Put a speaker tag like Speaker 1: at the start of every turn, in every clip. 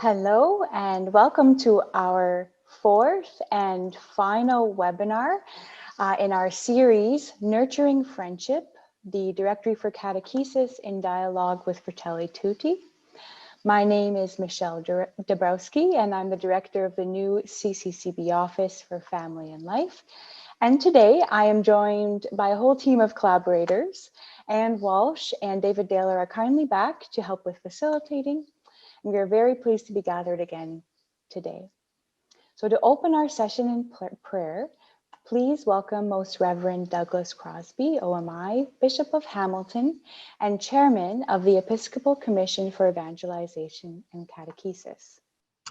Speaker 1: Hello and welcome to our fourth and final webinar in our series, Nurturing Friendship, the Directory for Catechesis in Dialogue with Fratelli Tutti. My name is Michelle Dabrowski and I'm the director of the new CCCB Office for Family and Life. And today I am joined by a whole team of collaborators. Anne Walsh and David Daler are kindly back to help with facilitating. We are very pleased to be gathered again today. So to open our session in prayer, please welcome Most Reverend Douglas Crosby, OMI, Bishop of Hamilton, and Chairman of the Episcopal Commission for Evangelization and Catechesis.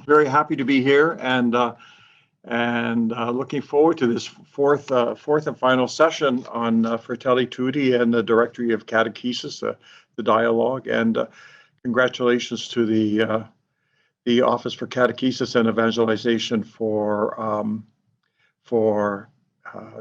Speaker 2: Very happy to be here and looking forward to this fourth and final session on Fratelli Tutti and the Directory of Catechesis, the dialogue, and congratulations to the Office for Catechesis and Evangelization for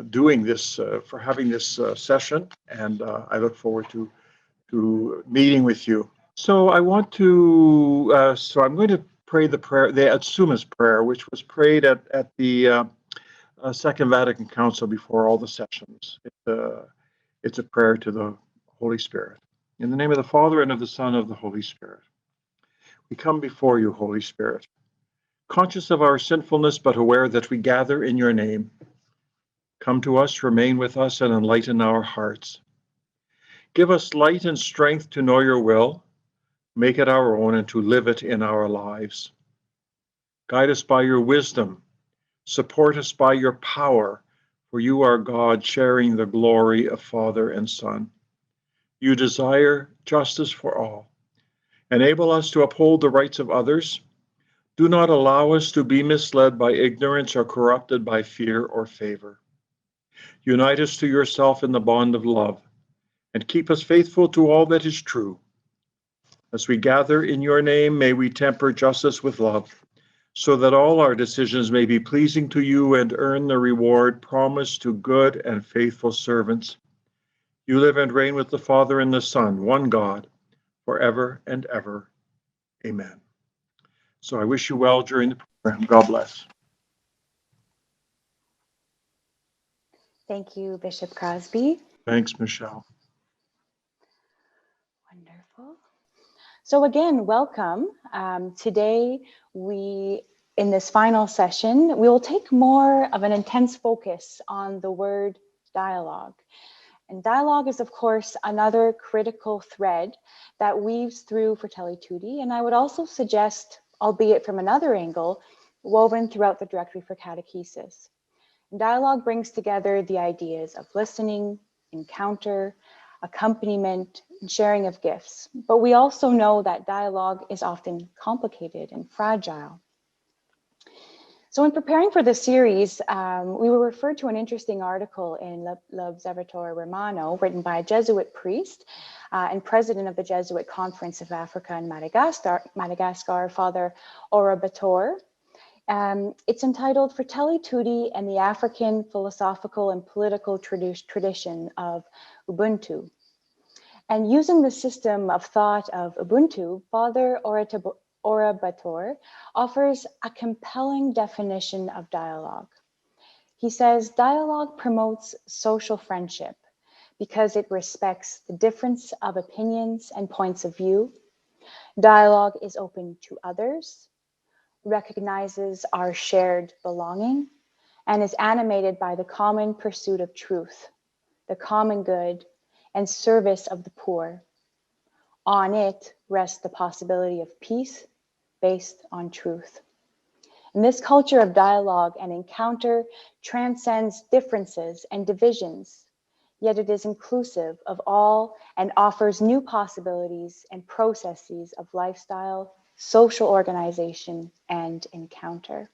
Speaker 2: doing this, for having this session, and I look forward to meeting with you. So I want to, so I'm going to pray the prayer, the Adsumus prayer, which was prayed at the Second Vatican Council before all the sessions. It's a prayer to the Holy Spirit. In the name of the Father, and of the Son, and of the Holy Spirit. We come before you, Holy Spirit, conscious of our sinfulness, but aware that we gather in your name. Come to us, remain with us, and enlighten our hearts. Give us light and strength to know your will, make it our own, and to live it in our lives. Guide us by your wisdom, support us by your power, for you are God, sharing the glory of Father and Son. You desire justice for all. Enable us to uphold the rights of others. Do not allow us to be misled by ignorance or corrupted by fear or favor. Unite us to yourself in the bond of love, and keep us faithful to all that is true. As we gather in your name, may we temper justice with love, so that all our decisions may be pleasing to you and earn the reward promised to good and faithful servants. You live and reign with the Father and the Son, one God, forever and ever. Amen. So I wish you well during the program. God bless.
Speaker 1: Thank you, Bishop Crosby.
Speaker 2: Thanks, Michelle.
Speaker 1: Wonderful. So again, welcome. Today, in this final session, we will take more of an intense focus on the word dialogue. And dialogue is, of course, another critical thread that weaves through Fratelli Tutti, and I would also suggest, albeit from another angle, woven throughout the Directory for Catechesis. And dialogue brings together the ideas of listening, encounter, accompaniment, and sharing of gifts. But we also know that dialogue is often complicated and fragile. So in preparing for this series, we were referred to an interesting article in L'Osservatore Romano, written by a Jesuit priest and president of the Jesuit Conference of Africa and Madagascar, Father Orabator. It's entitled Fratelli Tutti and the African Philosophical and Political Tradition of Ubuntu. And using the system of thought of Ubuntu, Father Orabator offers a compelling definition of dialogue. He says, dialogue promotes social friendship because it respects the difference of opinions and points of view. Dialogue is open to others, recognizes our shared belonging, and is animated by the common pursuit of truth, the common good, and service of the poor. On it rests the possibility of peace based on truth. And this culture of dialogue and encounter transcends differences and divisions, yet it is inclusive of all and offers new possibilities and processes of lifestyle, social organization, and encounter.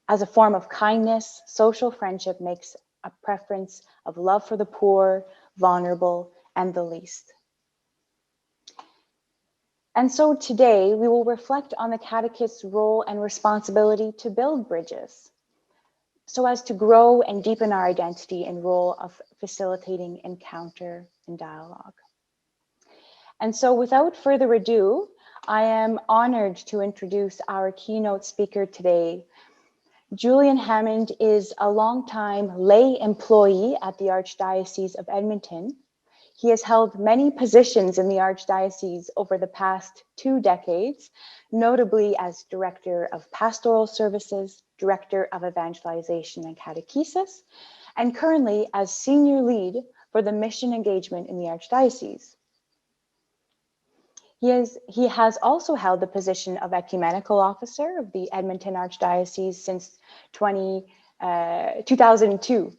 Speaker 1: As a form of kindness, social friendship makes a preference of love for the poor, vulnerable, and the least. And so today we will reflect on the catechist's role and responsibility to build bridges so as to grow and deepen our identity and role of facilitating encounter and dialogue. And so without further ado, I am honored to introduce our keynote speaker today. Julian Hammond is a longtime lay employee at the Archdiocese of Edmonton. He has held many positions in the Archdiocese over the past 2 decades, notably as Director of Pastoral Services, Director of Evangelization and Catechesis, and currently as Senior Lead for the Mission Engagement in the Archdiocese. He has also held the position of Ecumenical Officer of the Edmonton Archdiocese since 2002.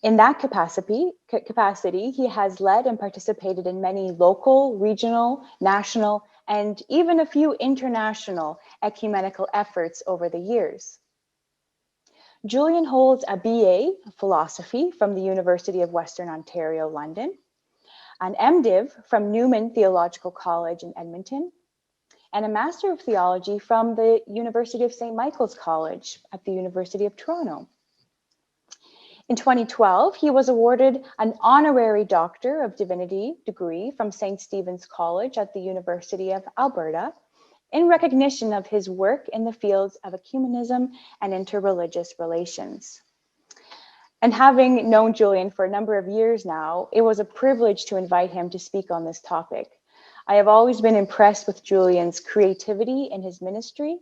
Speaker 1: In that capacity, he has led and participated in many local, regional, national, and even a few international ecumenical efforts over the years. Julian holds a BA Philosophy from the University of Western Ontario, London, an MDiv from Newman Theological College in Edmonton, and a Master of Theology from the University of St. Michael's College at the University of Toronto. In 2012, he was awarded an Honorary Doctor of Divinity degree from St. Stephen's College at the University of Alberta in recognition of his work in the fields of ecumenism and interreligious relations. And having known Julian for a number of years now, it was a privilege to invite him to speak on this topic. I have always been impressed with Julian's creativity in his ministry.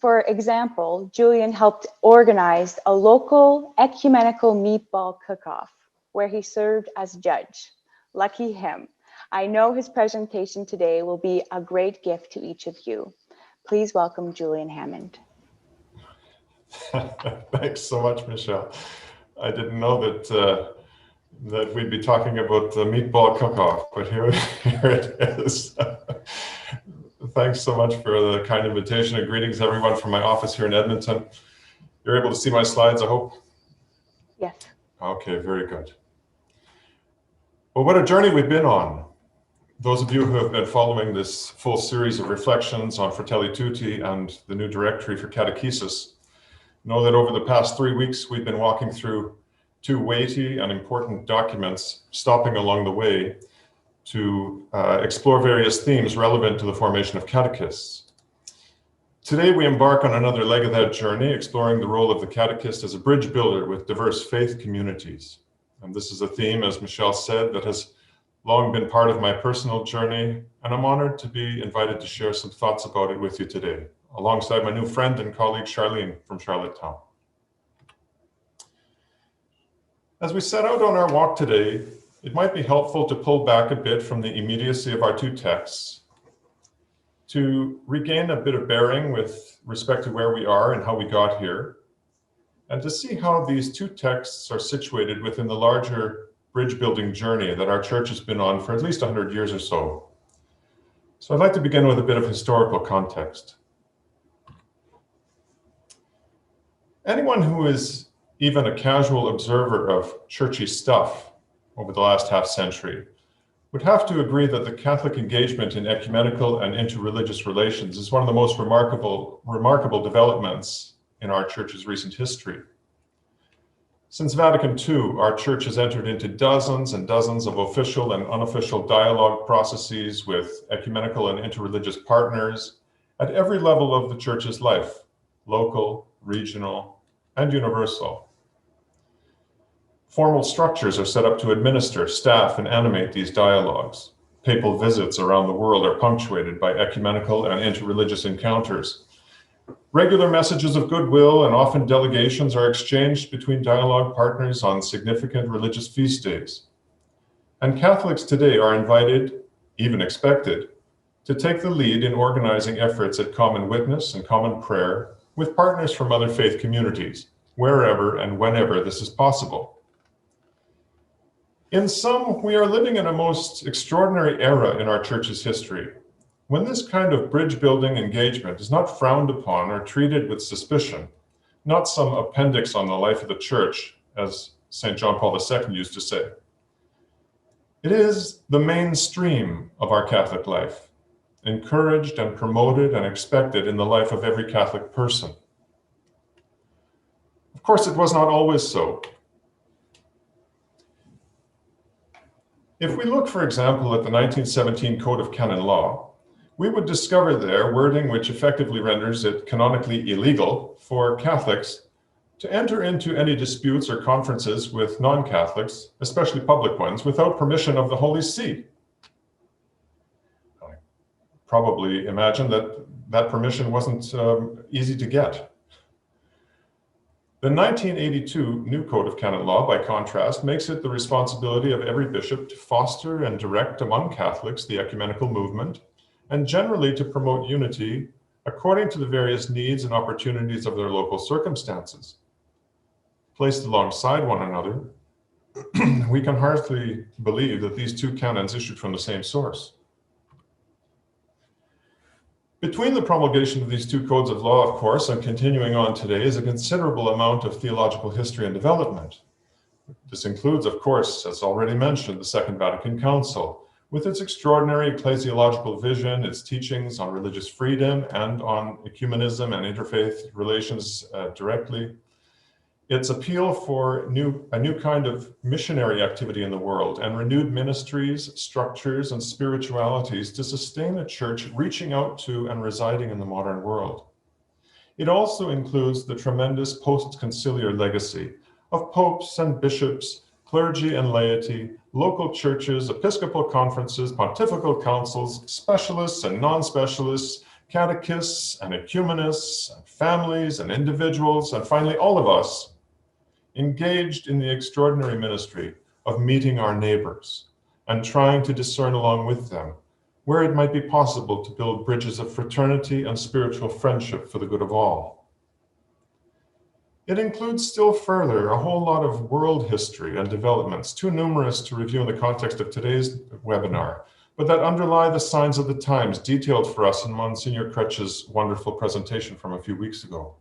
Speaker 1: For example, Julian helped organize a local ecumenical meatball cook-off where he served as judge. Lucky him. I know his presentation today will be a great gift to each of you. Please welcome Julian Hammond.
Speaker 3: Thanks so much, Michelle. I didn't know that we'd be talking about the meatball cook-off, but here it is. Thanks so much for the kind invitation, and greetings everyone from my office here in Edmonton. You're able to see my slides, I hope?
Speaker 1: Yes.
Speaker 3: Okay, very good. Well, what a journey we've been on. Those of you who have been following this full series of reflections on Fratelli Tutti and the new directory for catechesis know that over the past 3 weeks, we've been walking through 2 weighty and important documents, stopping along the way to explore various themes relevant to the formation of catechists. Today, we embark on another leg of that journey, exploring the role of the catechist as a bridge builder with diverse faith communities. And this is a theme, as Michelle said, that has long been part of my personal journey, and I'm honored to be invited to share some thoughts about it with you today, alongside my new friend and colleague, Charlene from Charlottetown. As we set out on our walk today, it might be helpful to pull back a bit from the immediacy of our 2 texts to regain a bit of bearing with respect to where we are and how we got here, and to see how these 2 texts are situated within the larger bridge building journey that our church has been on for at least 100 years or so. So I'd like to begin with a bit of historical context. Anyone who is even a casual observer of churchy stuff over the last half century would have to agree that the Catholic engagement in ecumenical and interreligious relations is one of the most remarkable developments in our church's recent history. Since Vatican II, our church has entered into dozens and dozens of official and unofficial dialogue processes with ecumenical and interreligious partners at every level of the church's life, local, regional, and universal. Formal structures are set up to administer, staff, and animate these dialogues. Papal visits around the world are punctuated by ecumenical and interreligious encounters. Regular messages of goodwill and often delegations are exchanged between dialogue partners on significant religious feast days. And Catholics today are invited, even expected, to take the lead in organizing efforts at common witness and common prayer with partners from other faith communities, wherever and whenever this is possible. In sum, we are living in a most extraordinary era in our church's history, when this kind of bridge-building engagement is not frowned upon or treated with suspicion, not some appendix on the life of the church, as St. John Paul II used to say. It is the mainstream of our Catholic life, encouraged and promoted and expected in the life of every Catholic person. Of course, it was not always so. If we look, for example, at the 1917 Code of Canon Law, we would discover there wording which effectively renders it canonically illegal for Catholics to enter into any disputes or conferences with non-Catholics, especially public ones, without permission of the Holy See. I probably imagine that that permission wasn't easy to get. The 1982 New Code of Canon Law, by contrast, makes it the responsibility of every bishop to foster and direct among Catholics the ecumenical movement, and generally to promote unity according to the various needs and opportunities of their local circumstances. Placed alongside one another, we can hardly believe that these two canons issued from the same source. Between the promulgation of these two codes of law, of course, and continuing on today is a considerable amount of theological history and development. This includes, of course, as already mentioned, the Second Vatican Council, with its extraordinary ecclesiological vision, its teachings on religious freedom and on ecumenism and interfaith relations directly, its appeal for a new kind of missionary activity in the world and renewed ministries, structures, and spiritualities to sustain a church reaching out to and residing in the modern world. It also includes the tremendous post-conciliar legacy of popes and bishops, clergy and laity, local churches, episcopal conferences, pontifical councils, specialists and non-specialists, catechists and ecumenists, and families and individuals, and finally all of us, engaged in the extraordinary ministry of meeting our neighbors and trying to discern along with them where it might be possible to build bridges of fraternity and spiritual friendship for the good of all. It includes still further a whole lot of world history and developments, too numerous to review in the context of today's webinar, but that underlie the signs of the times detailed for us in Monsignor Kretsch's wonderful presentation from a few weeks ago.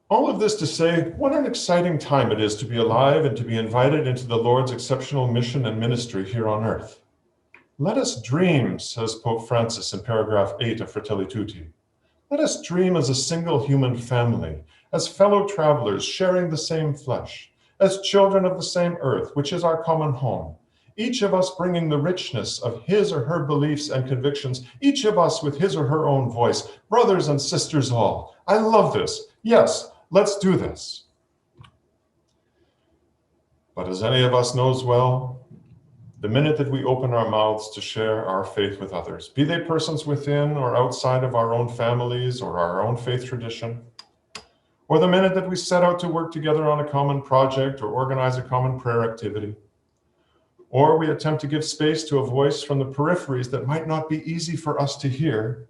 Speaker 3: All of this to say, what an exciting time it is to be alive and to be invited into the Lord's exceptional mission and ministry here on earth. Let us dream, says Pope Francis in paragraph 8 of Fratelli Tutti. Let us dream as a single human family, as fellow travelers sharing the same flesh, as children of the same earth, which is our common home. Each of us bringing the richness of his or her beliefs and convictions, each of us with his or her own voice, brothers and sisters all. I love this. Yes, let's do this. But as any of us knows well, the minute that we open our mouths to share our faith with others, be they persons within or outside of our own families or our own faith tradition, or the minute that we set out to work together on a common project or organize a common prayer activity, or we attempt to give space to a voice from the peripheries that might not be easy for us to hear,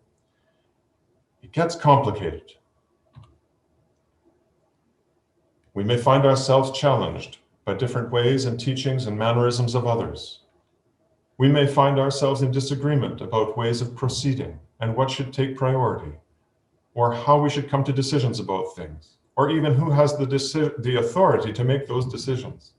Speaker 3: it gets complicated. We may find ourselves challenged by different ways and teachings and mannerisms of others. We may find ourselves in disagreement about ways of proceeding and what should take priority, or how we should come to decisions about things, or even who has the authority to make those decisions.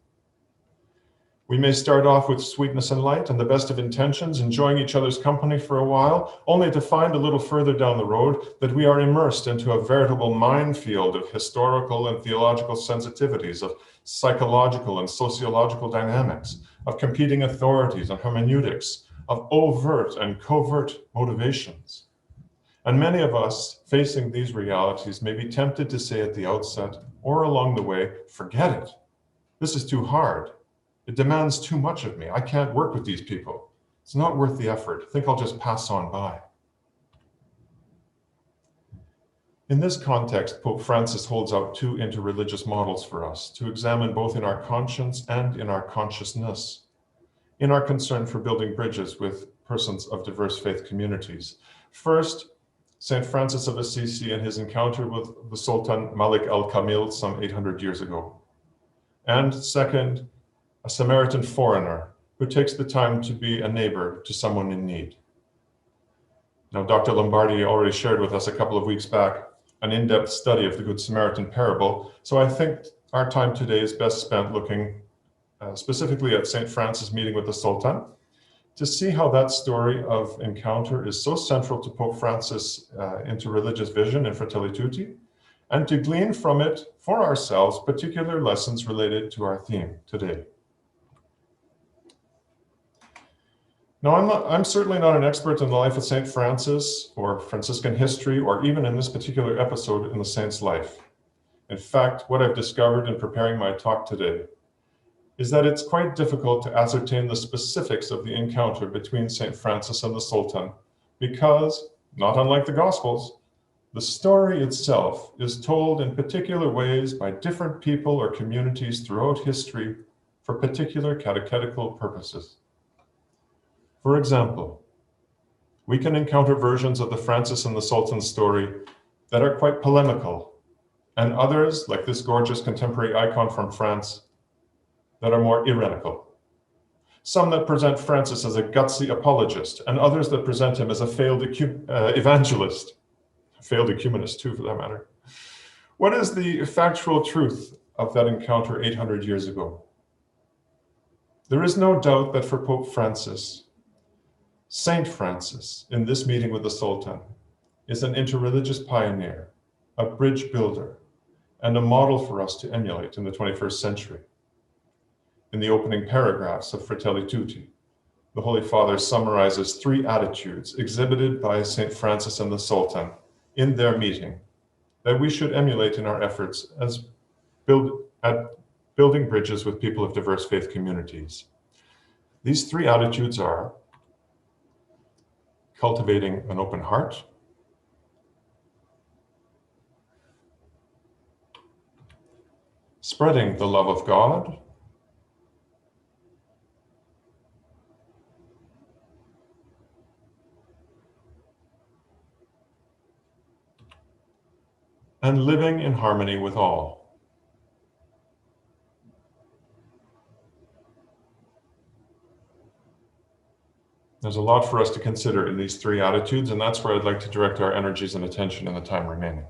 Speaker 3: We may start off with sweetness and light and the best of intentions, enjoying each other's company for a while, only to find a little further down the road that we are immersed into a veritable minefield of historical and theological sensitivities, of psychological and sociological dynamics, of competing authorities and hermeneutics, of overt and covert motivations. And many of us facing these realities may be tempted to say at the outset or along the way, forget it. This is too hard. It demands too much of me. I can't work with these people. It's not worth the effort. I think I'll just pass on by. In this context, Pope Francis holds out two interreligious models for us to examine both in our conscience and in our consciousness, in our concern for building bridges with persons of diverse faith communities. First, St. Francis of Assisi and his encounter with the Sultan Malik al-Kamil some 800 years ago. And second, a Samaritan foreigner who takes the time to be a neighbor to someone in need. Now, Dr. Lombardi already shared with us a couple of weeks back an in-depth study of the Good Samaritan parable, so I think our time today is best spent looking specifically at St. Francis meeting with the Sultan to see how that story of encounter is so central to Pope Francis' interreligious vision in Fratelli Tutti, and to glean from it for ourselves particular lessons related to our theme today. Now, I'm certainly not an expert in the life of St. Francis or Franciscan history, or even in this particular episode in the saint's life. In fact, what I've discovered in preparing my talk today is that it's quite difficult to ascertain the specifics of the encounter between St. Francis and the Sultan, because, not unlike the Gospels, the story itself is told in particular ways by different people or communities throughout history for particular catechetical purposes. For example, we can encounter versions of the Francis and the Sultan story that are quite polemical, and others, like this gorgeous contemporary icon from France, that are more ironical. Some that present Francis as a gutsy apologist, and others that present him as a failed evangelist, failed ecumenist too, for that matter. What is the factual truth of that encounter 800 years ago? There is no doubt that for Pope Francis, Saint Francis, in this meeting with the Sultan, is an interreligious pioneer, a bridge builder, and a model for us to emulate in the 21st century. In the opening paragraphs of Fratelli Tutti, the Holy Father summarizes 3 attitudes exhibited by St. Francis and the Sultan in their meeting that we should emulate in our efforts at building bridges with people of diverse faith communities. These 3 attitudes are cultivating an open heart, spreading the love of God, and living in harmony with all. There's a lot for us to consider in these 3 attitudes, and that's where I'd like to direct our energies and attention in the time remaining.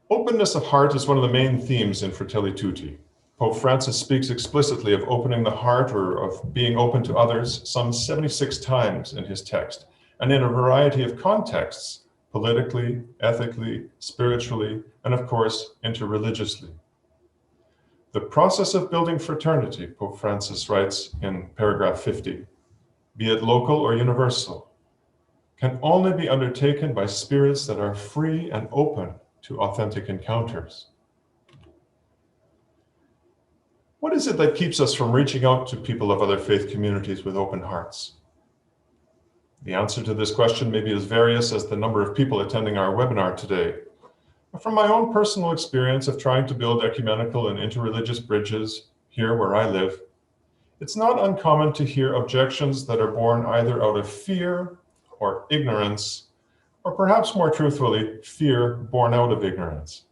Speaker 3: Openness of heart is one of the main themes in Fratelli Tutti. Pope Francis speaks explicitly of opening the heart, or of being open to others, some 76 times in his text, and in a variety of contexts: politically, ethically, spiritually, and of course, interreligiously. The process of building fraternity, Pope Francis writes in paragraph 50, be it local or universal, can only be undertaken by spirits that are free and open to authentic encounters. What is it that keeps us from reaching out to people of other faith communities with open hearts? The answer to this question may be as various as the number of people attending our webinar today. From my own personal experience of trying to build ecumenical and interreligious bridges here where I live, it's not uncommon to hear objections that are born either out of fear or ignorance, or perhaps more truthfully, fear born out of ignorance.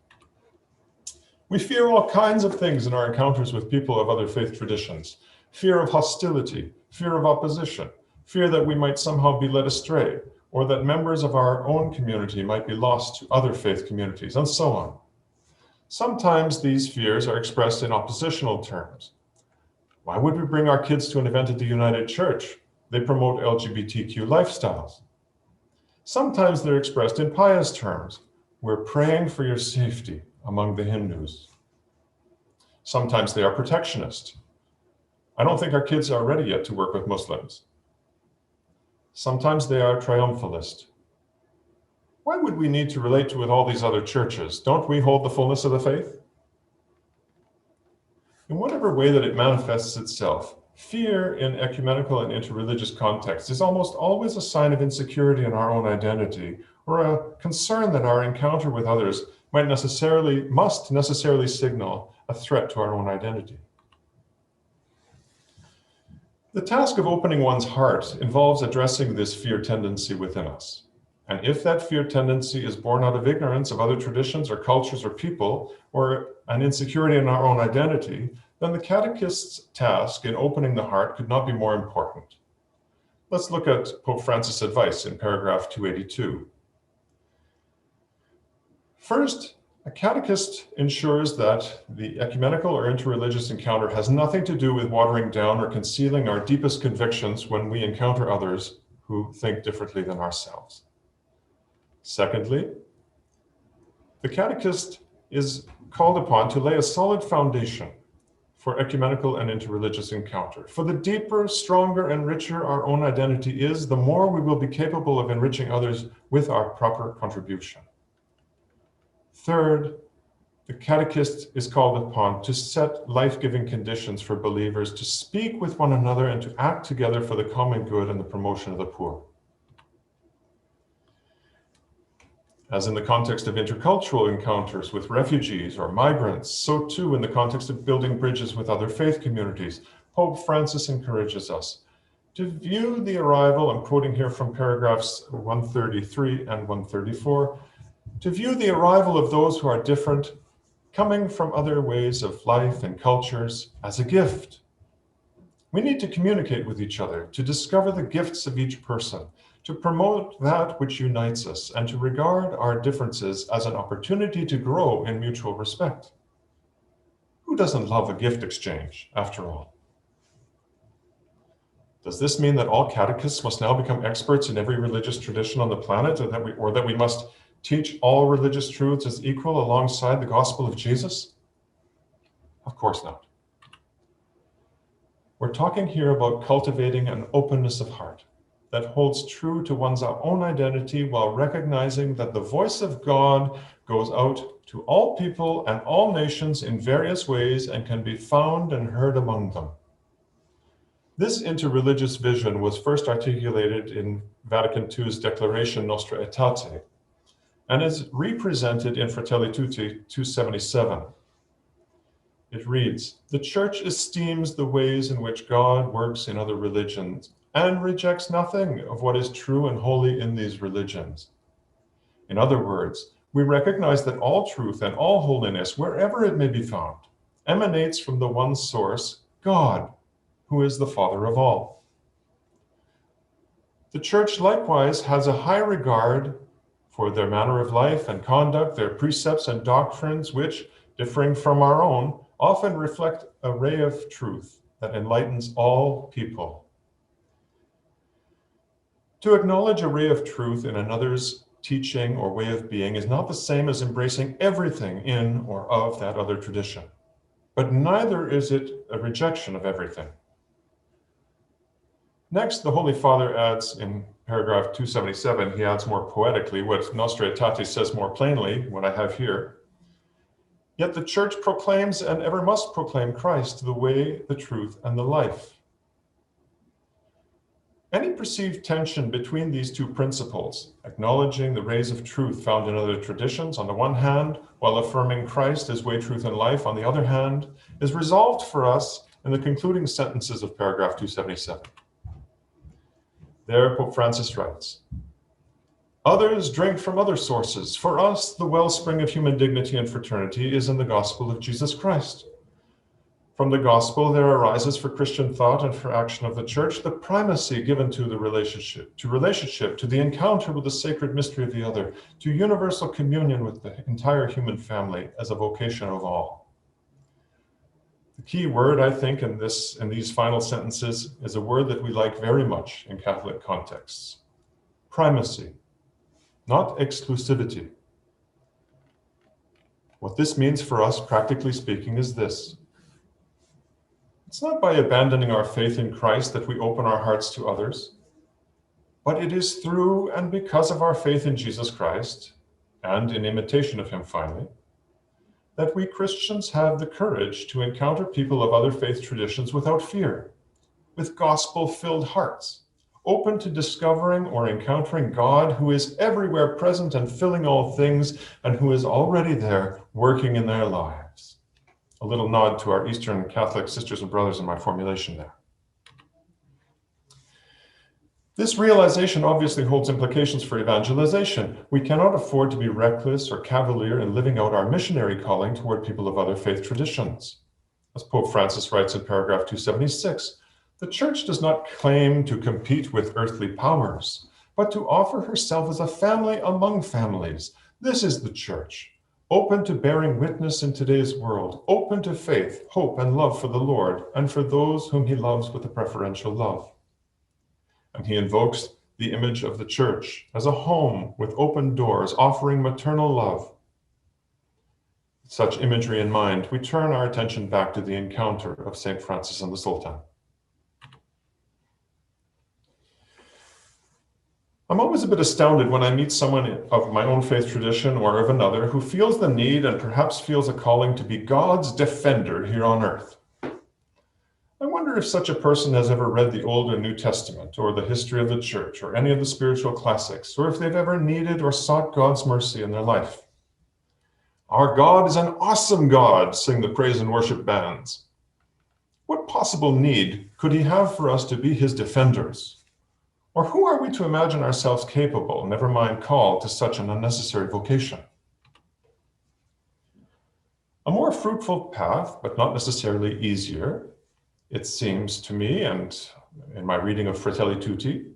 Speaker 3: We fear all kinds of things in our encounters with people of other faith traditions: fear of hostility, fear of opposition, fear that we might somehow be led astray, or that members of our own community might be lost to other faith communities, and so on. Sometimes these fears are expressed in oppositional terms. Why would we bring our kids to an event at the United Church? They promote LGBTQ lifestyles. Sometimes they're expressed in pious terms. We're praying for your safety among the Hindus. Sometimes they are protectionist. I don't think our kids are ready yet to work with Muslims. Sometimes they are triumphalist. Why would we need to relate to with all these other churches? Don't we hold the fullness of the faith? In whatever way that it manifests itself, fear in ecumenical and interreligious contexts is almost always a sign of insecurity in our own identity, or a concern that our encounter with others must necessarily signal a threat to our own identity. The task of opening one's heart involves addressing this fear tendency within us. And if that fear tendency is born out of ignorance of other traditions or cultures or people, or an insecurity in our own identity, then the catechist's task in opening the heart could not be more important. Let's look at Pope Francis' advice in paragraph 282. First, a catechist ensures that the ecumenical or interreligious encounter has nothing to do with watering down or concealing our deepest convictions when we encounter others who think differently than ourselves. Secondly, the catechist is called upon to lay a solid foundation for ecumenical and interreligious encounter. For the deeper, stronger, and richer our own identity is, the more we will be capable of enriching others with our proper contribution. Third, the catechist is called upon to set life-giving conditions for believers to speak with one another and to act together for the common good and the promotion of the poor. As in the context of intercultural encounters with refugees or migrants, so too in the context of building bridges with other faith communities, Pope Francis encourages us to view the arrival, I'm quoting here from paragraphs 133 and 134, to view the arrival of those who are different, coming from other ways of life and cultures, as a gift. We need to communicate with each other, to discover the gifts of each person, to promote that which unites us, and to regard our differences as an opportunity to grow in mutual respect. Who doesn't love a gift exchange, after all? Does this mean that all catechists must now become experts in every religious tradition on the planet, or that we must teach all religious truths as equal alongside the gospel of Jesus? Of course not. We're talking here about cultivating an openness of heart that holds true to one's own identity while recognizing that the voice of God goes out to all people and all nations in various ways and can be found and heard among them. This interreligious vision was first articulated in Vatican II's Declaration Nostra Aetate and is represented in Fratelli Tutti 277. It reads, "The Church esteems the ways in which God works in other religions and rejects nothing of what is true and holy in these religions." In other words, we recognize that all truth and all holiness, wherever it may be found, emanates from the one source, God, who is the Father of all. The Church likewise has a high regard for their manner of life and conduct, their precepts and doctrines, which, differing from our own, often reflect a ray of truth that enlightens all people. To acknowledge a ray of truth in another's teaching or way of being is not the same as embracing everything in or of that other tradition, but neither is it a rejection of everything. Next, the Holy Father adds in paragraph 277, he adds more poetically what Nostra Aetate says more plainly, what I have here. Yet the Church proclaims and ever must proclaim Christ, the way, the truth, and the life. Any perceived tension between these two principles, acknowledging the rays of truth found in other traditions on the one hand, while affirming Christ as way, truth, and life on the other hand, is resolved for us in the concluding sentences of paragraph 277. There, Pope Francis writes, "Others drink from other sources. For us, the wellspring of human dignity and fraternity is in the gospel of Jesus Christ. From the gospel, there arises for Christian thought and for action of the Church the primacy given to the relationship, to the encounter with the sacred mystery of the other, to universal communion with the entire human family as a vocation of all." The key word, I think, in these final sentences is a word that we like very much in Catholic contexts: primacy, not exclusivity. What this means for us, practically speaking, is this. It's not by abandoning our faith in Christ that we open our hearts to others, but it is through and because of our faith in Jesus Christ, and in imitation of him finally, that we Christians have the courage to encounter people of other faith traditions without fear, with gospel-filled hearts, open to discovering or encountering God, who is everywhere present and filling all things, and who is already there working in their lives. A little nod to our Eastern Catholic sisters and brothers in my formulation there. This realization obviously holds implications for evangelization. We cannot afford to be reckless or cavalier in living out our missionary calling toward people of other faith traditions. As Pope Francis writes in paragraph 276, the Church does not claim to compete with earthly powers, but to offer herself as a family among families. This is the Church, open to bearing witness in today's world, open to faith, hope, and love for the Lord, and for those whom he loves with a preferential love. And he invokes the image of the Church as a home with open doors, offering maternal love. such imagery in mind, we turn our attention back to the encounter of St. Francis and the Sultan. I'm always a bit astounded when I meet someone of my own faith tradition or of another who feels the need and perhaps feels a calling to be God's defender here on earth. I wonder if such a person has ever read the Old or New Testament or the history of the church or any of the spiritual classics, or if they've ever needed or sought God's mercy in their life. Our God is an awesome God, sing the praise and worship bands. What possible need could he have for us to be his defenders? Or who are we to imagine ourselves capable, never mind called, to such an unnecessary vocation? A more fruitful path, but not necessarily easier, it seems to me, and in my reading of Fratelli Tutti,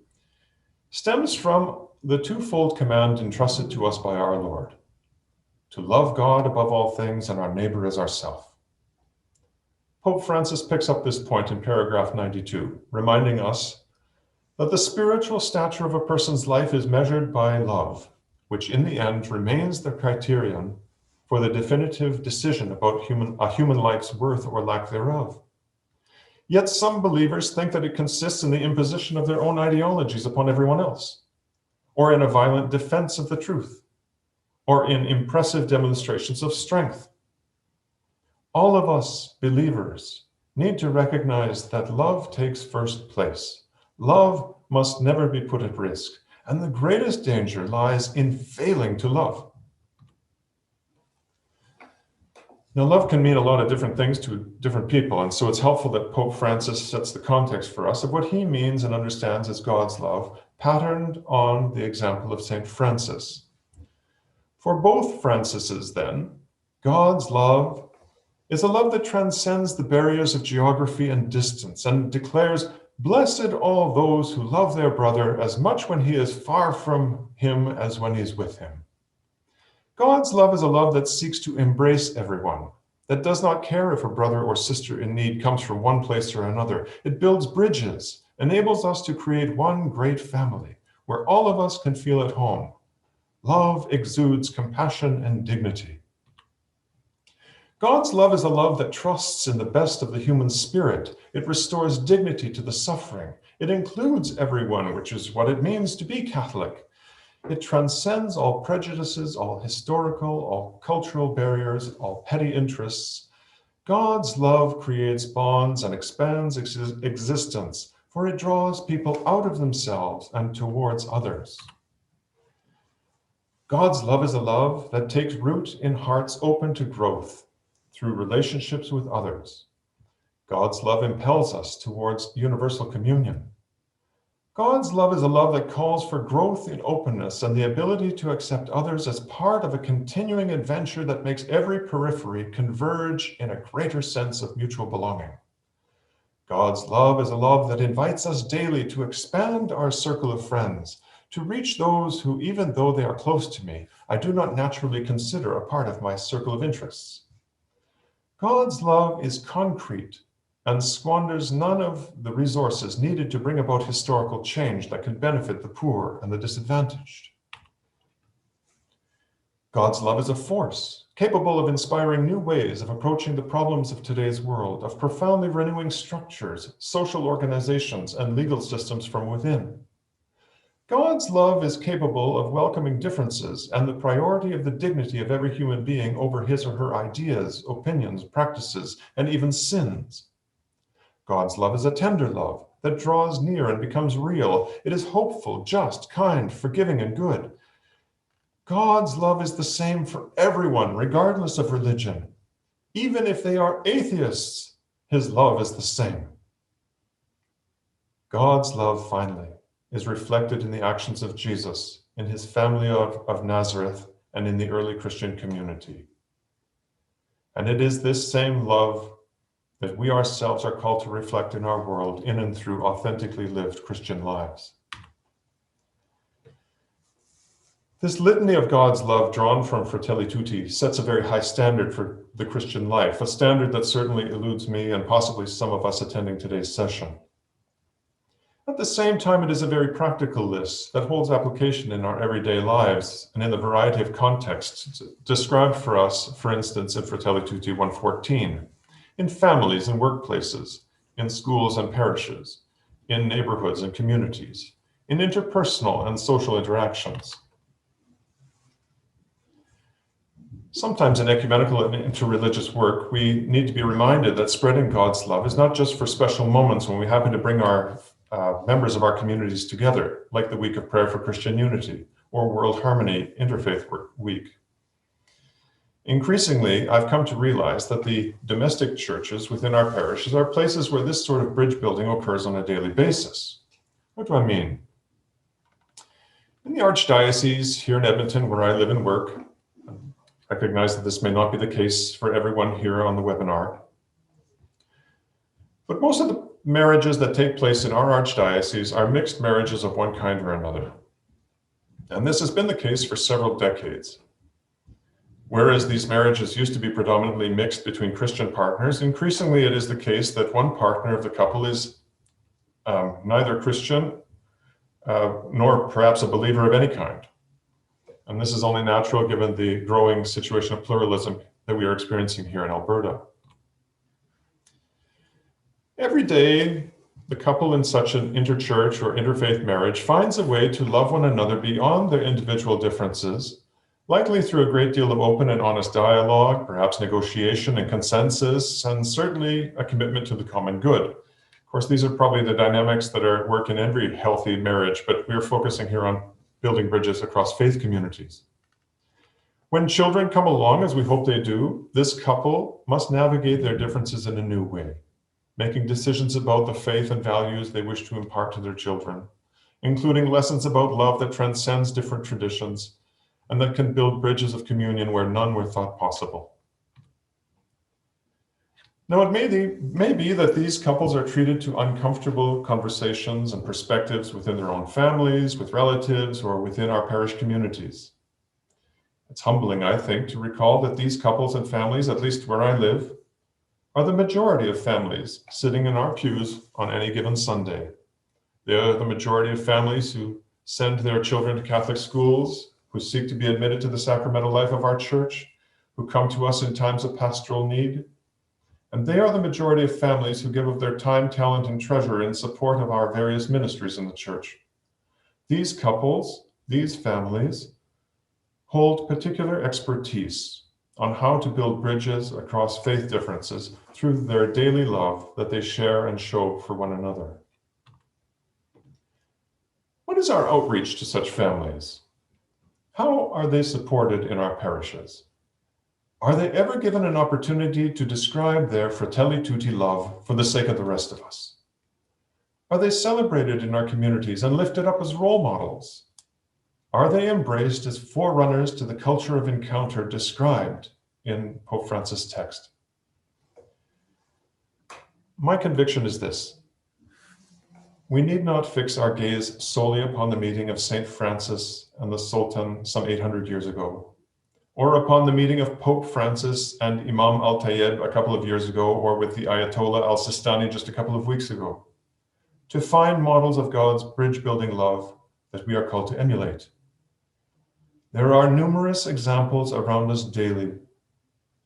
Speaker 3: stems from the twofold command entrusted to us by our Lord: to love God above all things and our neighbor as ourselves. Pope Francis picks up this point in paragraph 92, reminding us that the spiritual stature of a person's life is measured by love, which in the end remains the criterion for the definitive decision about a human life's worth or lack thereof. Yet some believers think that it consists in the imposition of their own ideologies upon everyone else, or in a violent defense of the truth, or in impressive demonstrations of strength. All of us believers need to recognize that love takes first place. Love must never be put at risk, and the greatest danger lies in failing to love. Now, love can mean a lot of different things to different people, and so it's helpful that Pope Francis sets the context for us of what he means and understands as God's love, patterned on the example of St. Francis. For both Francises, then, God's love is a love that transcends the barriers of geography and distance and declares, "Blessed all those who love their brother as much when he is far from him as when he is with him." God's love is a love that seeks to embrace everyone, that does not care if a brother or sister in need comes from one place or another. It builds bridges, enables us to create one great family where all of us can feel at home. Love exudes compassion and dignity. God's love is a love that trusts in the best of the human spirit. It restores dignity to the suffering. It includes everyone, which is what it means to be Catholic. It transcends all prejudices, all historical, all cultural barriers, all petty interests. God's love creates bonds and expands existence, for it draws people out of themselves and towards others. God's love is a love that takes root in hearts open to growth through relationships with others. God's love impels us towards universal communion. God's love is a love that calls for growth in openness and the ability to accept others as part of a continuing adventure that makes every periphery converge in a greater sense of mutual belonging. God's love is a love that invites us daily to expand our circle of friends, to reach those who, even though they are close to me, I do not naturally consider a part of my circle of interests. God's love is concrete and squanders none of the resources needed to bring about historical change that can benefit the poor and the disadvantaged. God's love is a force capable of inspiring new ways of approaching the problems of today's world, of profoundly renewing structures, social organizations, and legal systems from within. God's love is capable of welcoming differences and the priority of the dignity of every human being over his or her ideas, opinions, practices, and even sins. God's love is a tender love that draws near and becomes real. It is hopeful, just, kind, forgiving, and good. God's love is the same for everyone, regardless of religion. Even if they are atheists, his love is the same. God's love, finally, is reflected in the actions of Jesus, in his family of Nazareth, and in the early Christian community. And it is this same love that we ourselves are called to reflect in our world in and through authentically lived Christian lives. This litany of God's love drawn from Fratelli Tutti sets a very high standard for the Christian life, a standard that certainly eludes me and possibly some of us attending today's session. At the same time, it is a very practical list that holds application in our everyday lives and in the variety of contexts described for us, for instance, in Fratelli Tutti 114, in families and workplaces, in schools and parishes, in neighborhoods and communities, in interpersonal and social interactions. Sometimes in ecumenical and interreligious work, we need to be reminded that spreading God's love is not just for special moments when we happen to bring our members of our communities together, like the Week of Prayer for Christian Unity or World Harmony Interfaith Week. Increasingly, I've come to realize that the domestic churches within our parishes are places where this sort of bridge building occurs on a daily basis. What do I mean? In the Archdiocese here in Edmonton, where I live and work, I recognize that this may not be the case for everyone here on the webinar, but most of the marriages that take place in our Archdiocese are mixed marriages of one kind or another. And this has been the case for several decades. Whereas these marriages used to be predominantly mixed between Christian partners, increasingly it is the case that one partner of the couple is neither Christian nor perhaps a believer of any kind. And this is only natural given the growing situation of pluralism that we are experiencing here in Alberta. Every day, the couple in such an interchurch or interfaith marriage finds a way to love one another beyond their individual differences, likely through a great deal of open and honest dialogue, perhaps negotiation and consensus, and certainly a commitment to the common good. Of course, these are probably the dynamics that are at work in every healthy marriage, but we're focusing here on building bridges across faith communities. When children come along, as we hope they do, this couple must navigate their differences in a new way, making decisions about the faith and values they wish to impart to their children, including lessons about love that transcends different traditions and that can build bridges of communion where none were thought possible. Now, it may be that these couples are treated to uncomfortable conversations and perspectives within their own families, with relatives, or within our parish communities. It's humbling, I think, to recall that these couples and families, at least where I live, are the majority of families sitting in our pews on any given Sunday. They are the majority of families who send their children to Catholic schools, who seek to be admitted to the sacramental life of our church, who come to us in times of pastoral need. And they are the majority of families who give of their time, talent, and treasure in support of our various ministries in the church. These couples, these families, hold particular expertise on how to build bridges across faith differences through their daily love that they share and show for one another. What is our outreach to such families? How are they supported in our parishes? Are they ever given an opportunity to describe their Fratelli Tutti love for the sake of the rest of us? Are they celebrated in our communities and lifted up as role models? Are they embraced as forerunners to the culture of encounter described in Pope Francis' text? My conviction is this: we need not fix our gaze solely upon the meeting of St. Francis and the Sultan some 800 years ago, or upon the meeting of Pope Francis and Imam Al-Tayeb a couple of years ago, or with the Ayatollah Al-Sistani just a couple of weeks ago, to find models of God's bridge-building love that we are called to emulate. There are numerous examples around us daily,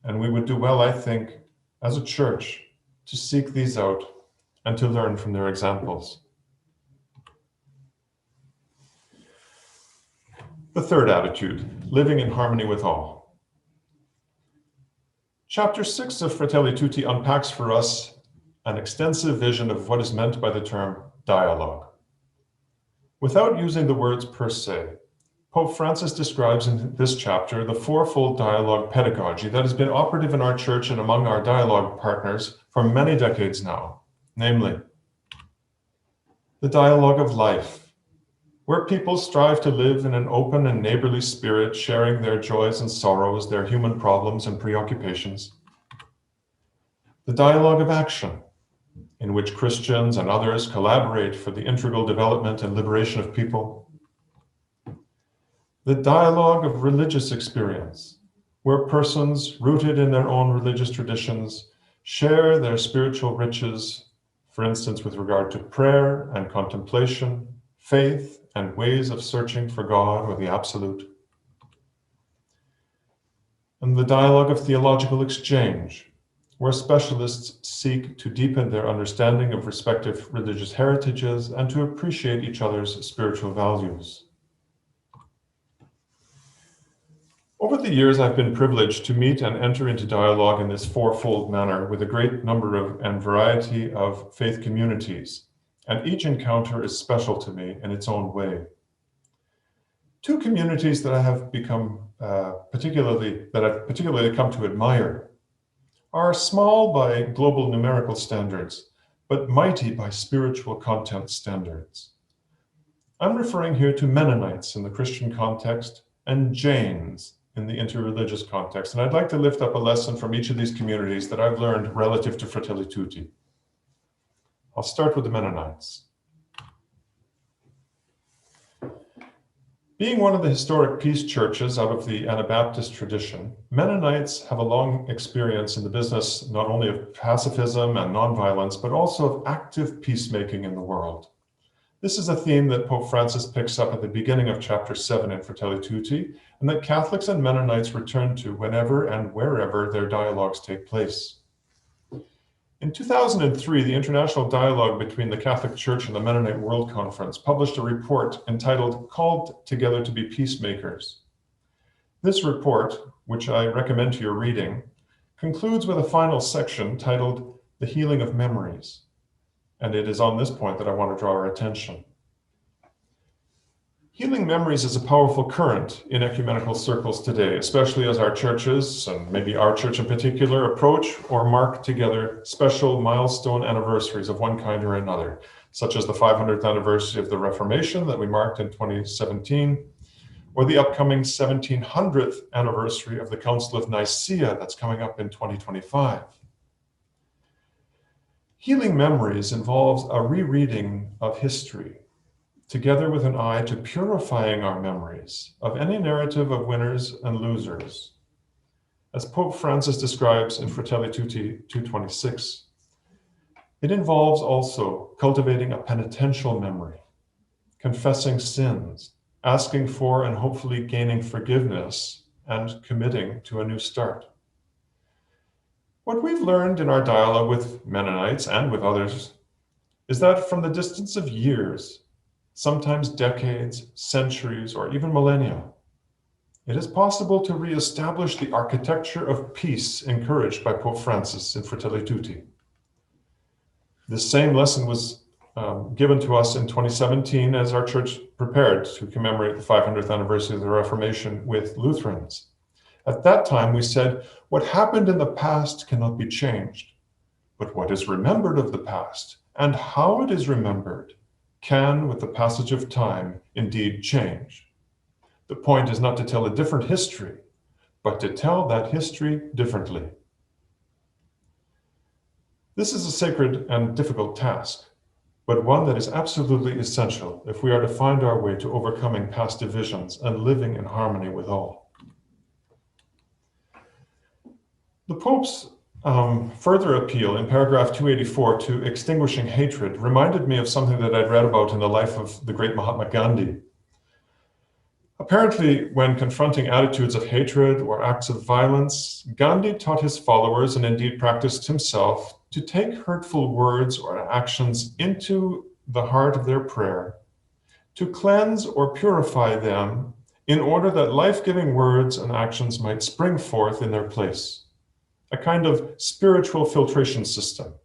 Speaker 3: and we would do well, I think, as a church, to seek these out and to learn from their examples. The third attitude, living in harmony with all. Chapter 6 of Fratelli Tutti unpacks for us an extensive vision of what is meant by the term dialogue. Without using the words per se, Pope Francis describes in this chapter the fourfold dialogue pedagogy that has been operative in our church and among our dialogue partners for many decades now, namely, the dialogue of life, where people strive to live in an open and neighborly spirit, sharing their joys and sorrows, their human problems and preoccupations. The dialogue of action, in which Christians and others collaborate for the integral development and liberation of people. The dialogue of religious experience, where persons rooted in their own religious traditions share their spiritual riches for instance, with regard to prayer and contemplation, faith and ways of searching for God or the absolute. And the dialogue of theological exchange, where specialists seek to deepen their understanding of respective religious heritages and to appreciate each other's spiritual values. Over the years, I've been privileged to meet and enter into dialogue in this fourfold manner with a great number of and variety of faith communities, and each encounter is special to me in its own way. Two communities that I have become I've particularly come to admire are small by global numerical standards, but mighty by spiritual content standards. I'm referring here to Mennonites in the Christian context and Jains in the interreligious context. And I'd like to lift up a lesson from each of these communities that I've learned relative to Fratelli Tutti. I'll start with the Mennonites. Being one of the historic peace churches out of the Anabaptist tradition, Mennonites have a long experience in the business not only of pacifism and nonviolence, but also of active peacemaking in the world. This is a theme that Pope Francis picks up at the beginning of chapter 7 in Fratelli Tutti, and that Catholics and Mennonites return to whenever and wherever their dialogues take place. In 2003, the International Dialogue between the Catholic Church and the Mennonite World Conference published a report entitled Called Together to be Peacemakers. This report, which I recommend to your reading, concludes with a final section titled The Healing of Memories. And it is on this point that I want to draw our attention. Healing memories is a powerful current in ecumenical circles today, especially as our churches, and maybe our church in particular, approach or mark together special milestone anniversaries of one kind or another, such as the 500th anniversary of the Reformation that we marked in 2017, or the upcoming 1700th anniversary of the Council of Nicaea that's coming up in 2025. Healing memories involves a rereading of history, together with an eye to purifying our memories of any narrative of winners and losers. As Pope Francis describes in Fratelli Tutti 226, it involves also cultivating a penitential memory, confessing sins, asking for and hopefully gaining forgiveness, and committing to a new start. What we've learned in our dialogue with Mennonites and with others is that from the distance of years, sometimes decades, centuries, or even millennia, it is possible to reestablish the architecture of peace encouraged by Pope Francis in Fratelli Tutti. This same lesson was given to us in 2017 as our church prepared to commemorate the 500th anniversary of the Reformation with Lutherans. At that time, we said, what happened in the past cannot be changed, but what is remembered of the past and how it is remembered can, with the passage of time, indeed change. The point is not to tell a different history, but to tell that history differently. This is a sacred and difficult task, but one that is absolutely essential if we are to find our way to overcoming past divisions and living in harmony with all. The Pope's further appeal in paragraph 284 to extinguishing hatred reminded me of something that I'd read about in the life of the great Mahatma Gandhi. Apparently, when confronting attitudes of hatred or acts of violence, Gandhi taught his followers, and indeed practiced himself, to take hurtful words or actions into the heart of their prayer, to cleanse or purify them in order that life-giving words and actions might spring forth in their place. A kind of spiritual filtration system.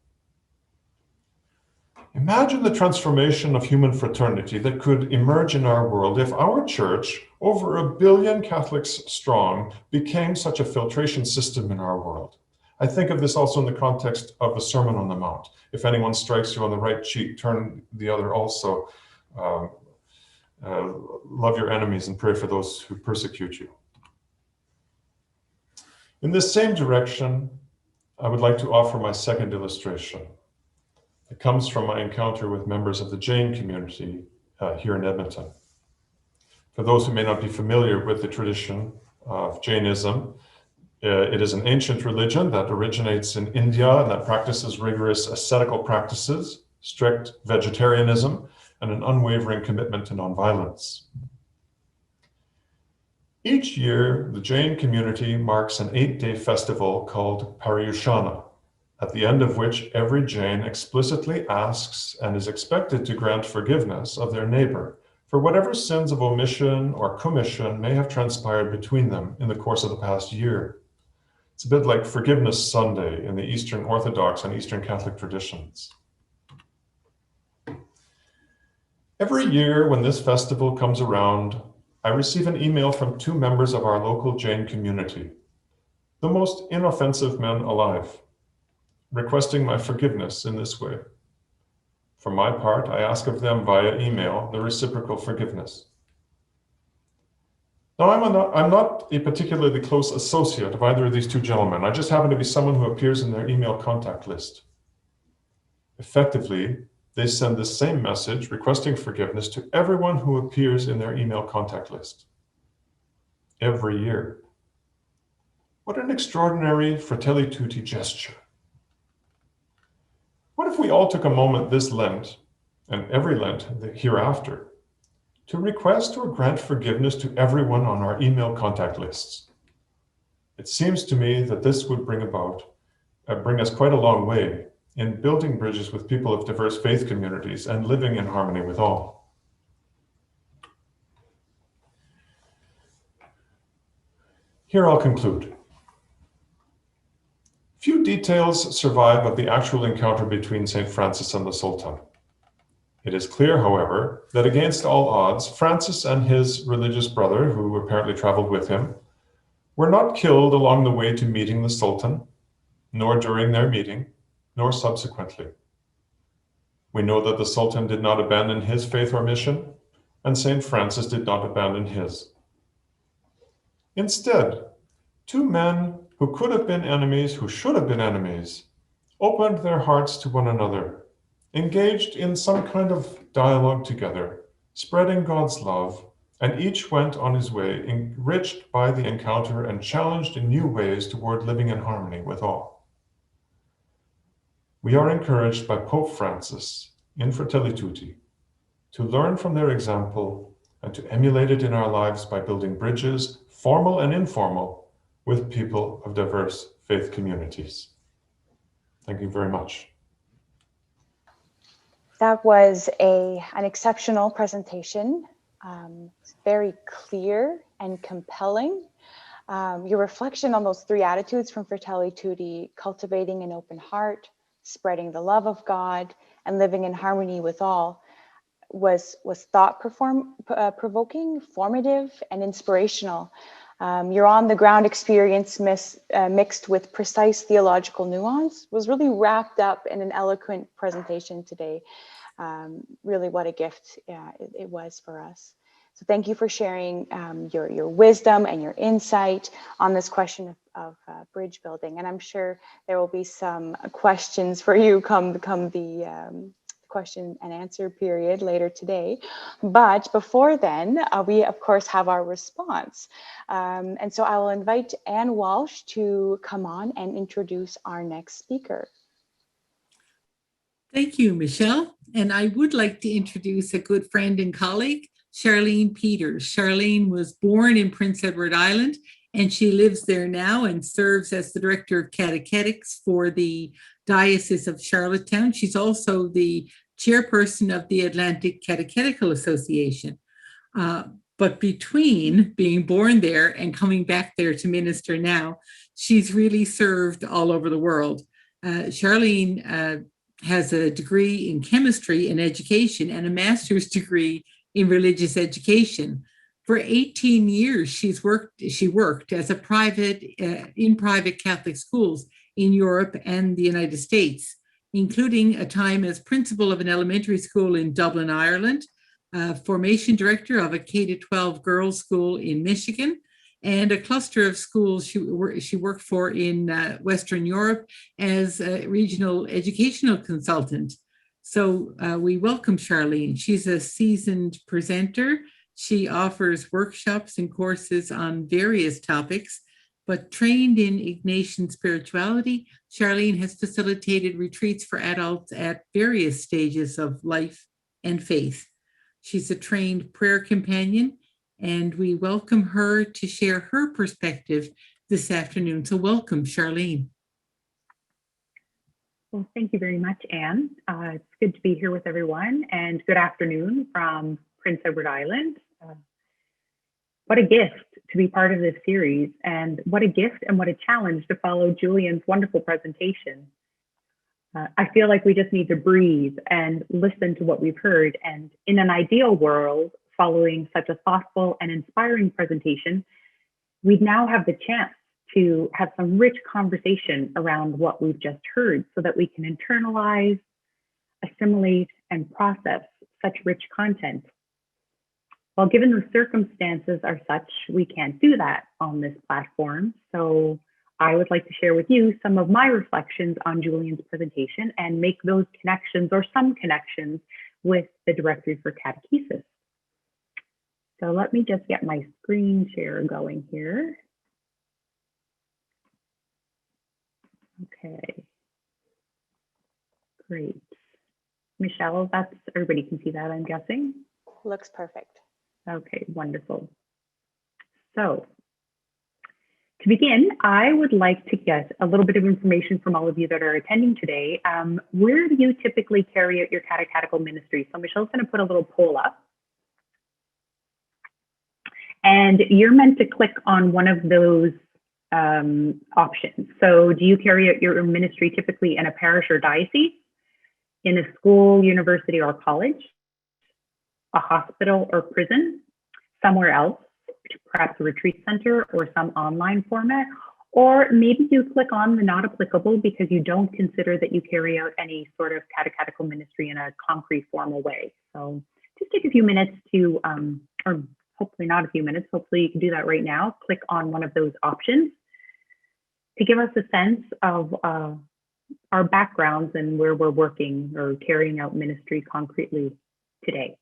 Speaker 3: Imagine the transformation of human fraternity that could emerge in our world if our church, over 1 billion Catholics strong, became such a filtration system in our world. I think of this also in the context of the Sermon on the Mount. If anyone strikes you on the right cheek, turn the other also. Love your enemies and pray for those who persecute you. In this same direction, I would like to offer my second illustration. It comes from my encounter with members of the Jain community here in Edmonton. For those who may not be familiar with the tradition of Jainism, It is an ancient religion that originates in India and that practices rigorous ascetical practices, strict vegetarianism, and an unwavering commitment to nonviolence. Each year, the Jain community marks an 8-day festival called Paryushana, at the end of which every Jain explicitly asks and is expected to grant forgiveness of their neighbor for whatever sins of omission or commission may have transpired between them in the course of the past year. It's a bit like Forgiveness Sunday in the Eastern Orthodox and Eastern Catholic traditions. Every year when this festival comes around, I receive an email from 2 members of our local Jain community, the most inoffensive men alive, requesting my forgiveness in this way. For my part, I ask of them via email the reciprocal forgiveness. Now, I'm not a particularly close associate of either of these 2 gentlemen. I just happen to be someone who appears in their email contact list. Effectively, they send the same message requesting forgiveness to everyone who appears in their email contact list. Every year. What an extraordinary Fratelli Tutti gesture. What if we all took a moment this Lent, and every Lent hereafter, to request or grant forgiveness to everyone on our email contact lists? It seems to me that this would bring us quite a long way in building bridges with people of diverse faith communities and living in harmony with all. Here I'll conclude. Few details survive of the actual encounter between St. Francis and the Sultan. It is clear, however, that against all odds, Francis and his religious brother, who apparently traveled with him, were not killed along the way to meeting the Sultan, nor during their meeting, nor subsequently. We know that the Sultan did not abandon his faith or mission, and St. Francis did not abandon his. Instead, 2 men who could have been enemies, who should have been enemies, opened their hearts to one another, engaged in some kind of dialogue together, spreading God's love, and each went on his way, enriched by the encounter and challenged in new ways toward living in harmony with all. We are encouraged by Pope Francis in Fratelli Tutti to learn from their example and to emulate it in our lives by building bridges, formal and informal, with people of diverse faith communities. Thank you very much.
Speaker 1: That was an exceptional presentation, very clear and compelling. Your reflection on those 3 attitudes from Fratelli Tutti, cultivating an open heart, spreading the love of God, and living in harmony with all, was thought-provoking, formative, and inspirational. Your on-the-ground experience mixed with precise theological nuance was really wrapped up in an eloquent presentation today. Really what a gift it was for us. So thank you for sharing your wisdom and your insight on this question of bridge building. And I'm sure there will be some questions for you come the question and answer period later today. But before then, we of course have our response. And so I will invite Anne Walsh to come on and introduce our next speaker.
Speaker 4: Thank you, Michelle. And I would like to introduce a good friend and colleague, Charlene Peters. Charlene was born in Prince Edward Island, and she lives there now and serves as the Director of Catechetics for the Diocese of Charlottetown. She's also the chairperson of the Atlantic Catechetical Association. But between being born there and coming back there to minister now, she's really served all over the world. Charlene has a degree in chemistry and education and a master's degree in religious education. For 18 years, she worked as a in private Catholic schools in Europe and the United States, including a time as principal of an elementary school in Dublin, Ireland, formation director of a K-12 girls' school in Michigan, and a cluster of schools she worked for in Western Europe as a regional educational consultant. So we welcome Charlene. She's a seasoned presenter. She offers workshops and courses on various topics, But trained in Ignatian spirituality, Charlene has facilitated retreats for adults at various stages of life and faith. She's a trained prayer companion, and we welcome her to share her perspective this afternoon. So welcome, Charlene.
Speaker 5: Well, thank you very much, Anne. It's good to be here with everyone, and good afternoon from Prince Edward Island. What a gift to be part of this series, and what a gift and what a challenge to follow Julian's wonderful presentation. I feel like we just need to breathe and listen to what we've heard, and in an ideal world, following such a thoughtful and inspiring presentation, we'd now have the chance to have some rich conversation around what we've just heard so that we can internalize, assimilate, and process such rich content. Well, given the circumstances are such, we can't do that on this platform. So I would like to share with you some of my reflections on Julian's presentation and make those connections or some connections with the Directory for Catechesis. So let me just get my screen share going here. Okay, great. Michelle, that's, everybody can see that, I'm guessing?
Speaker 1: Looks perfect.
Speaker 5: Okay, wonderful. So to begin, I would like to get a little bit of information from all of you that are attending today. Where do you typically carry out your catechetical ministry? So Michelle's going to put a little poll up. And you're meant to click on one of those options. So do you carry out your ministry typically in a parish or diocese, in a school, university, or college, a hospital or prison, somewhere else, perhaps a retreat center or some online format, or maybe you click on the not applicable because you don't consider that you carry out any sort of catechetical ministry in a concrete formal way. So just take a few minutes to, or hopefully not a few minutes, hopefully you can do that right now, click on one of those options to give us a sense of our backgrounds and where we're working or carrying out ministry concretely today.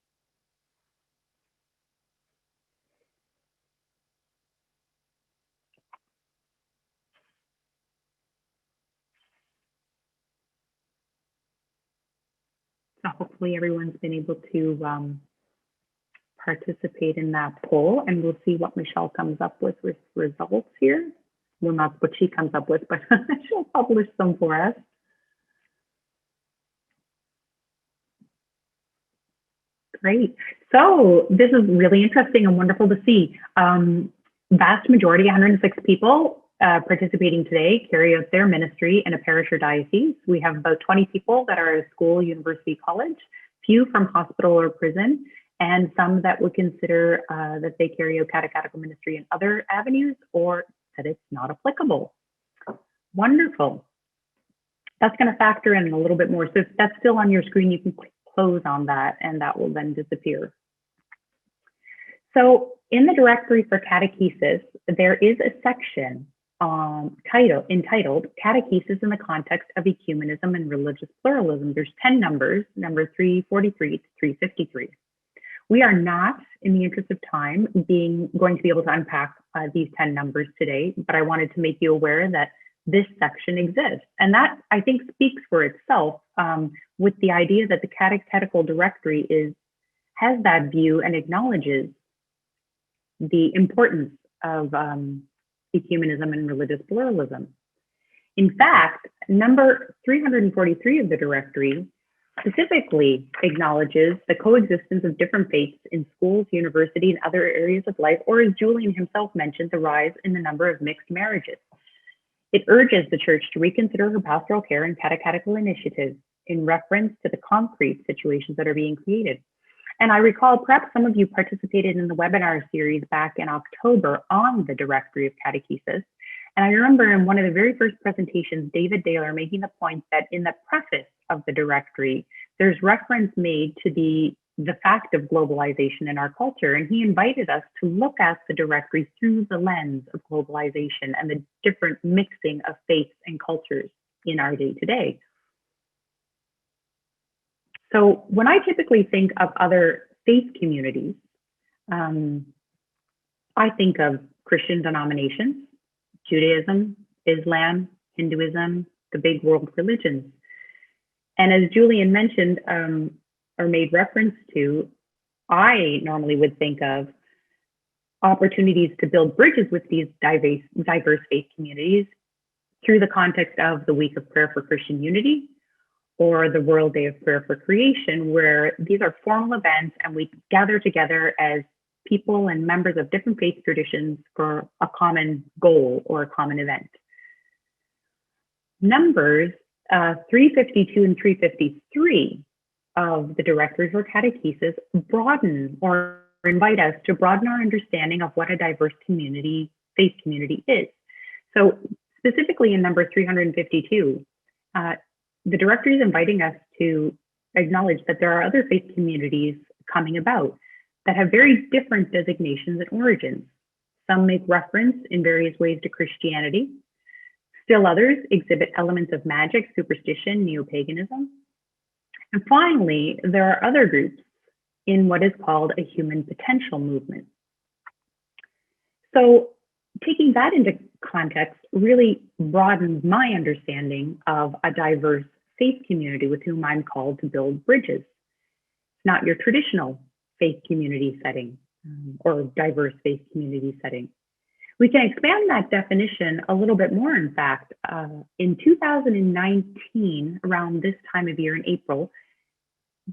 Speaker 5: So hopefully everyone's been able to participate in that poll, and we'll see what Michelle comes up with results here. Well, not what she comes up with, but she'll publish them for us. Great. So this is really interesting and wonderful to see. Vast majority, 106 people participating today, carry out their ministry in a parish or diocese. We have about 20 people that are at a school, university, college, few from hospital or prison, and some that would consider that they carry out catechetical ministry in other avenues or that it's not applicable. Wonderful. That's going to factor in a little bit more. So if that's still on your screen, you can close on that and that will then disappear. So in the Directory for Catechesis, there is a section entitled Catechesis in the Context of Ecumenism and Religious Pluralism. There's 10 numbers, number 343 to 353. We are not, in the interest of time, going to be able to unpack these 10 numbers today, but I wanted to make you aware that this section exists. And that, I think, speaks for itself with the idea that the Catechetical Directory has that view and acknowledges the importance of ecumenism and religious pluralism. In fact, number 343 of the directory specifically acknowledges the coexistence of different faiths in schools, universities, and other areas of life, or as Julian himself mentioned, the rise in the number of mixed marriages. It urges the Church to reconsider her pastoral care and catechetical initiatives in reference to the concrete situations that are being created. And I recall perhaps some of you participated in the webinar series back in October on the Directory of Catechesis. And I remember in one of the very first presentations, David Daler making the point that in the preface of the directory, there's reference made to the fact of globalization in our culture. And he invited us to look at the directory through the lens of globalization and the different mixing of faiths and cultures in our day-to-day. So when I typically think of other faith communities, I think of Christian denominations, Judaism, Islam, Hinduism, the big world religions. And as Julian mentioned or made reference to, I normally would think of opportunities to build bridges with these diverse faith communities through the context of the Week of Prayer for Christian Unity or the World Day of Prayer for Creation, where these are formal events and we gather together as people and members of different faith traditions for a common goal or a common event. Numbers 352 and 353 of the Directory for Catechesis broaden or invite us to broaden our understanding of what a diverse community, faith community is. So specifically in number 352, the directory is inviting us to acknowledge that there are other faith communities coming about that have very different designations and origins. Some make reference in various ways to Christianity. Still others exhibit elements of magic, superstition, neo-paganism. And finally, there are other groups in what is called a human potential movement. So taking that into context really broadens my understanding of a diverse faith community with whom I'm called to build bridges. It's not your traditional faith community setting or diverse faith community setting. We can expand that definition a little bit more. In fact, in 2019, around this time of year in April,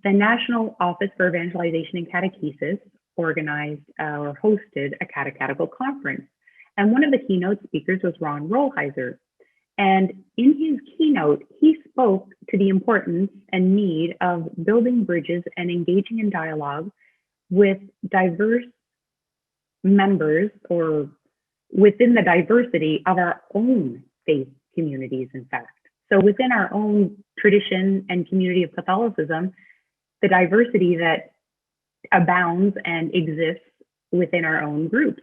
Speaker 5: the National Office for Evangelization and Catechesis organized or hosted a catechetical conference. And one of the keynote speakers was Ron Rolheiser. And in his keynote, he spoke to the importance and need of building bridges and engaging in dialogue with diverse members or within the diversity of our own faith communities, in fact. So within our own tradition and community of Catholicism, the diversity that abounds and exists within our own groups.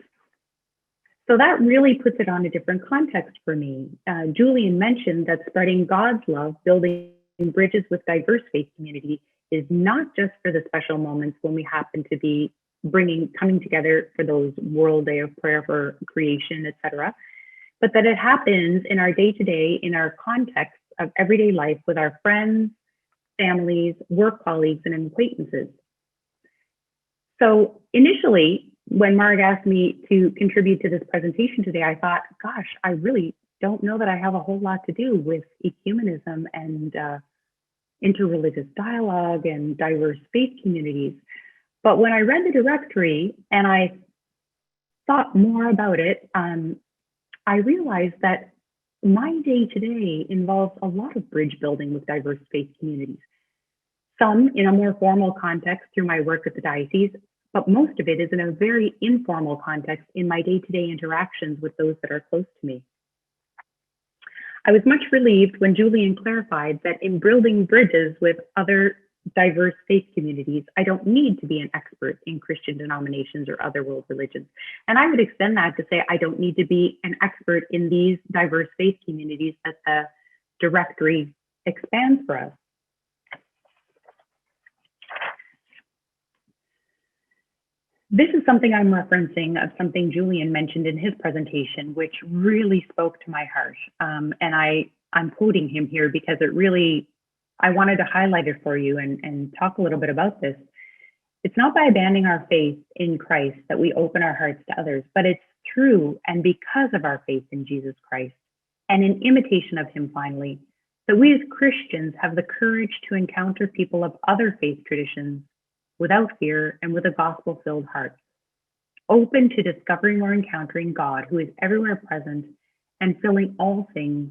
Speaker 5: So that really puts it on a different context for me. Julian mentioned that spreading God's love, building bridges with diverse faith community is not just for the special moments when we happen to be coming together for those World Day of Prayer for Creation, etc., but that it happens in our day-to-day, in our context of everyday life with our friends, families, work colleagues, and acquaintances. So initially, when Marg asked me to contribute to this presentation today, I thought, gosh, I really don't know that I have a whole lot to do with ecumenism and interreligious dialogue and diverse faith communities. But when I read the directory and I thought more about it, I realized that my day-to-day involves a lot of bridge building with diverse faith communities. Some in a more formal context through my work at the diocese, but most of it is in a very informal context in my day-to-day interactions with those that are close to me. I was much relieved when Julian clarified that in building bridges with other diverse faith communities, I don't need to be an expert in Christian denominations or other world religions. And I would extend that to say I don't need to be an expert in these diverse faith communities that the directory expands for us. This is something I'm referencing of something Julian mentioned in his presentation, which really spoke to my heart. And I'm quoting him here because it really, I wanted to highlight it for you and talk a little bit about this. It's not by abandoning our faith in Christ that we open our hearts to others, but it's through and because of our faith in Jesus Christ and in imitation of him finally, that we as Christians have the courage to encounter people of other faith traditions without fear and with a gospel-filled heart, open to discovering or encountering God who is everywhere present and filling all things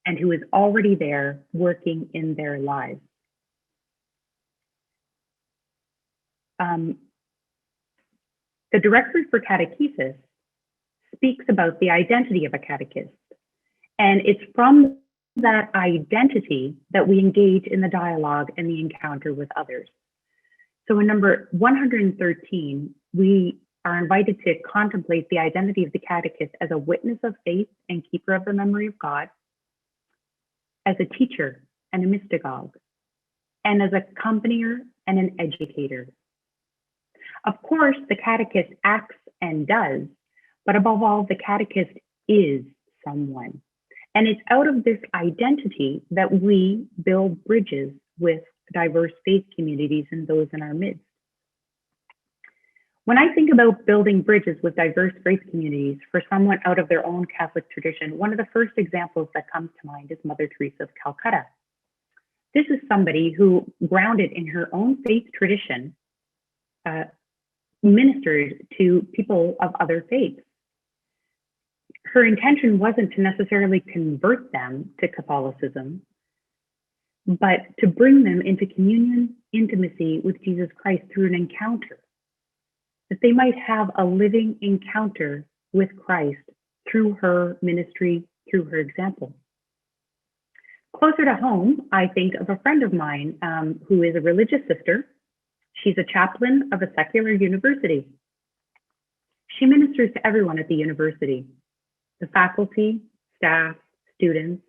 Speaker 5: and who is already there working in their lives. The Directory for Catechesis speaks about the identity of a catechist, and it's from that identity that we engage in the dialogue and the encounter with others. So in number 113, we are invited to contemplate the identity of the catechist as a witness of faith and keeper of the memory of God, as a teacher and a mystagogue, and as a accompanier and an educator. Of course, the catechist acts and does, but above all, the catechist is someone. And it's out of this identity that we build bridges with diverse faith communities and those in our midst. When I think about building bridges with diverse faith communities for someone out of their own Catholic tradition, one of the first examples that comes to mind is Mother Teresa of Calcutta. This is somebody who, grounded in her own faith tradition, ministered to people of other faiths. Her intention wasn't to necessarily convert them to Catholicism, but to bring them into communion, intimacy with Jesus Christ through an encounter, that they might have a living encounter with Christ through her ministry, through her example. Closer to home, I think of a friend of mine who is a religious sister. She's a chaplain of a secular university. She ministers to everyone at the university, the faculty, staff, students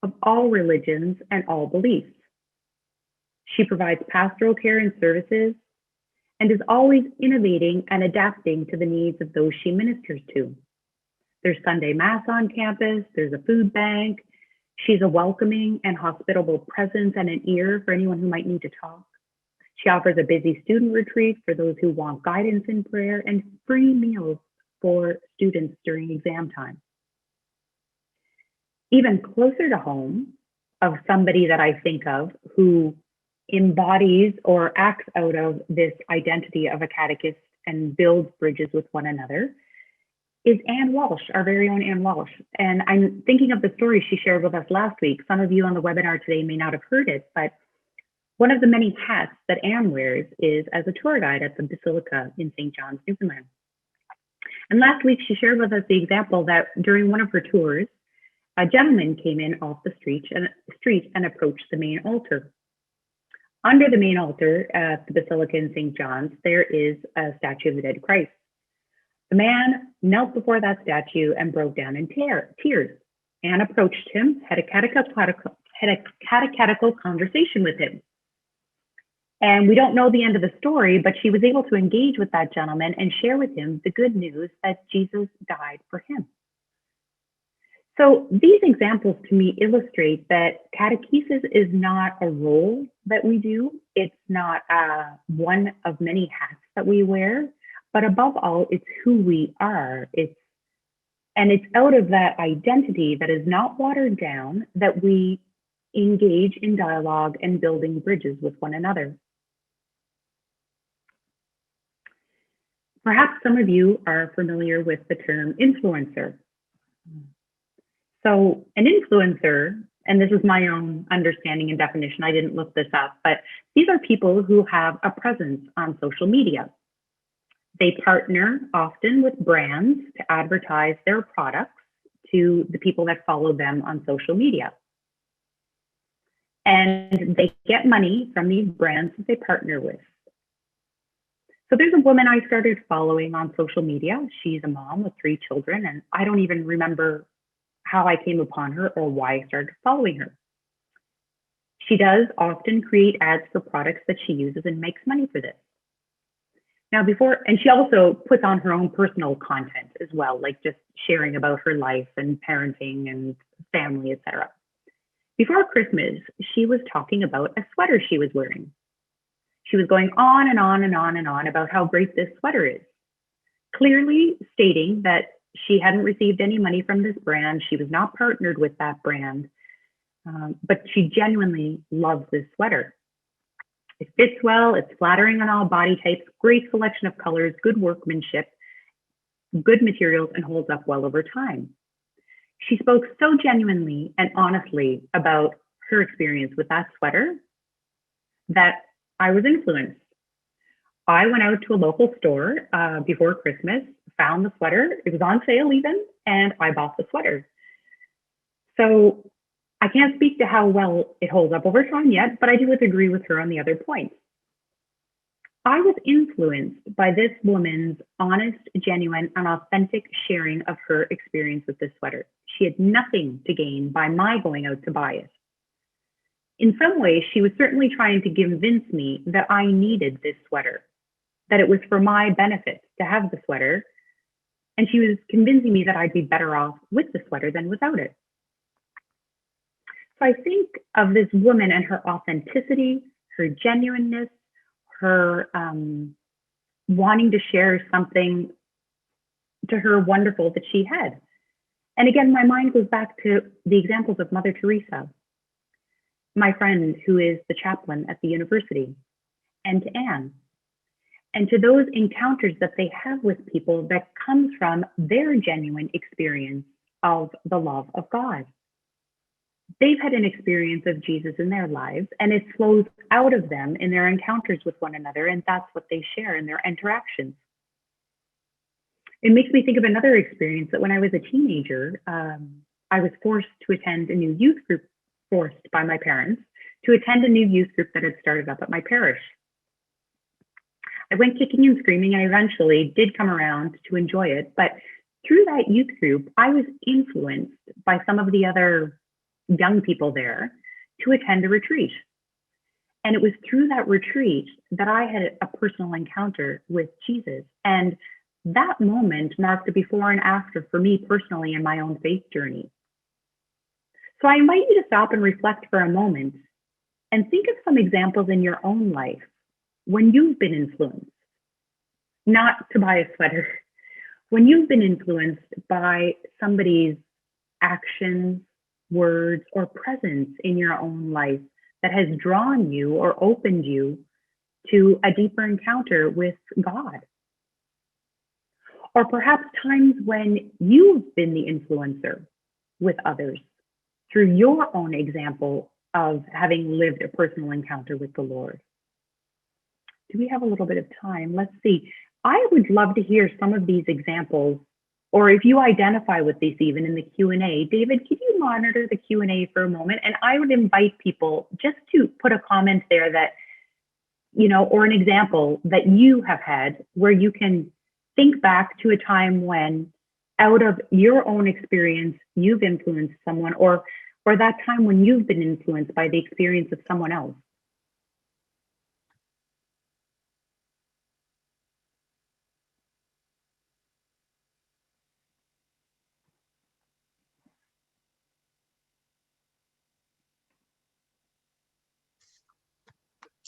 Speaker 5: of all religions and all beliefs. She provides pastoral care and services and is always innovating and adapting to the needs of those she ministers to. There's Sunday Mass on campus, there's a food bank. She's a welcoming and hospitable presence and an ear for anyone who might need to talk. She offers a busy student retreat for those who want guidance in prayer and free meals for students during exam time. Even closer to home, of somebody that I think of who embodies or acts out of this identity of a catechist and builds bridges with one another, is Anne Walsh, our very own Anne Walsh. And I'm thinking of the story she shared with us last week. Some of you on the webinar today may not have heard it, but one of the many hats that Anne wears is as a tour guide at the Basilica in St. John's, Newfoundland. And last week, she shared with us the example that during one of her tours, a gentleman came in off the street and approached the main altar. Under the main altar at the Basilica in St. John's, there is a statue of the dead Christ. The man knelt before that statue and broke down in tears. Anne approached him, had a catechetical conversation with him. And we don't know the end of the story, but she was able to engage with that gentleman and share with him the good news that Jesus died for him. So these examples to me illustrate that catechesis is not a role that we do. It's not one of many hats that we wear, but above all, it's who we are. It's out of that identity that is not watered down that we engage in dialogue and building bridges with one another. Perhaps some of you are familiar with the term influencer. So an influencer, and this is my own understanding and definition, I didn't look this up, but these are people who have a presence on social media. They partner often with brands to advertise their products to the people that follow them on social media. And they get money from these brands that they partner with. So there's a woman I started following on social media. She's a mom with 3 children, and I don't even remember how I came upon her or why I started following her. She does often create ads for products that she uses and makes money for this. Now and she also puts on her own personal content as well, like just sharing about her life and parenting and family, etc. Before Christmas, she was talking about a sweater she was wearing. She was going on and on and on and on about how great this sweater is, clearly stating that she hadn't received any money from this brand. She was not partnered with that brand, but she genuinely loves this sweater. It fits well, it's flattering on all body types, great selection of colors, good workmanship, good materials, and holds up well over time. She spoke so genuinely and honestly about her experience with that sweater that I was influenced. I went out to a local store before Christmas, found the sweater. It was on sale even, and I bought the sweater. So I can't speak to how well it holds up over time yet, but I do agree with her on the other points. I was influenced by this woman's honest, genuine, and authentic sharing of her experience with this sweater. She had nothing to gain by my going out to buy it. In some ways, she was certainly trying to convince me that I needed this sweater, that it was for my benefit to have the sweater, And she was convincing me that I'd be better off with the sweater than without it. So I think of this woman and her authenticity, her genuineness, her wanting to share something to her wonderful that she had. And again, my mind goes back to the examples of Mother Teresa, my friend who is the chaplain at the university, and to Anne, and to those encounters that they have with people that comes from their genuine experience of the love of God. They've had an experience of Jesus in their lives, and it flows out of them in their encounters with one another, and that's what they share in their interactions. It makes me think of another experience that when I was a teenager, I was forced to attend a new youth group, forced by my parents to attend a new youth group that had started up at my parish. I went kicking and screaming and eventually did come around to enjoy it. But through that youth group, I was influenced by some of the other young people there to attend a retreat. And it was through that retreat that I had a personal encounter with Jesus. And that moment marked a before and after for me personally in my own faith journey. So I invite you to stop and reflect for a moment and think of some examples in your own life when you've been influenced, not to buy a sweater, when you've been influenced by somebody's actions, words, or presence in your own life that has drawn you or opened you to a deeper encounter with God. Or perhaps times when you've been the influencer with others through your own example of having lived a personal encounter with the Lord. Do we have a little bit of time? Let's see. I would love to hear some of these examples, or if you identify with these even in the Q&A. David, can you monitor the Q&A for a moment? And I would invite people just to put a comment there that, you know, or an example that you have had where you can think back to a time when out of your own experience, you've influenced someone, or that time when you've been influenced by the experience of someone else.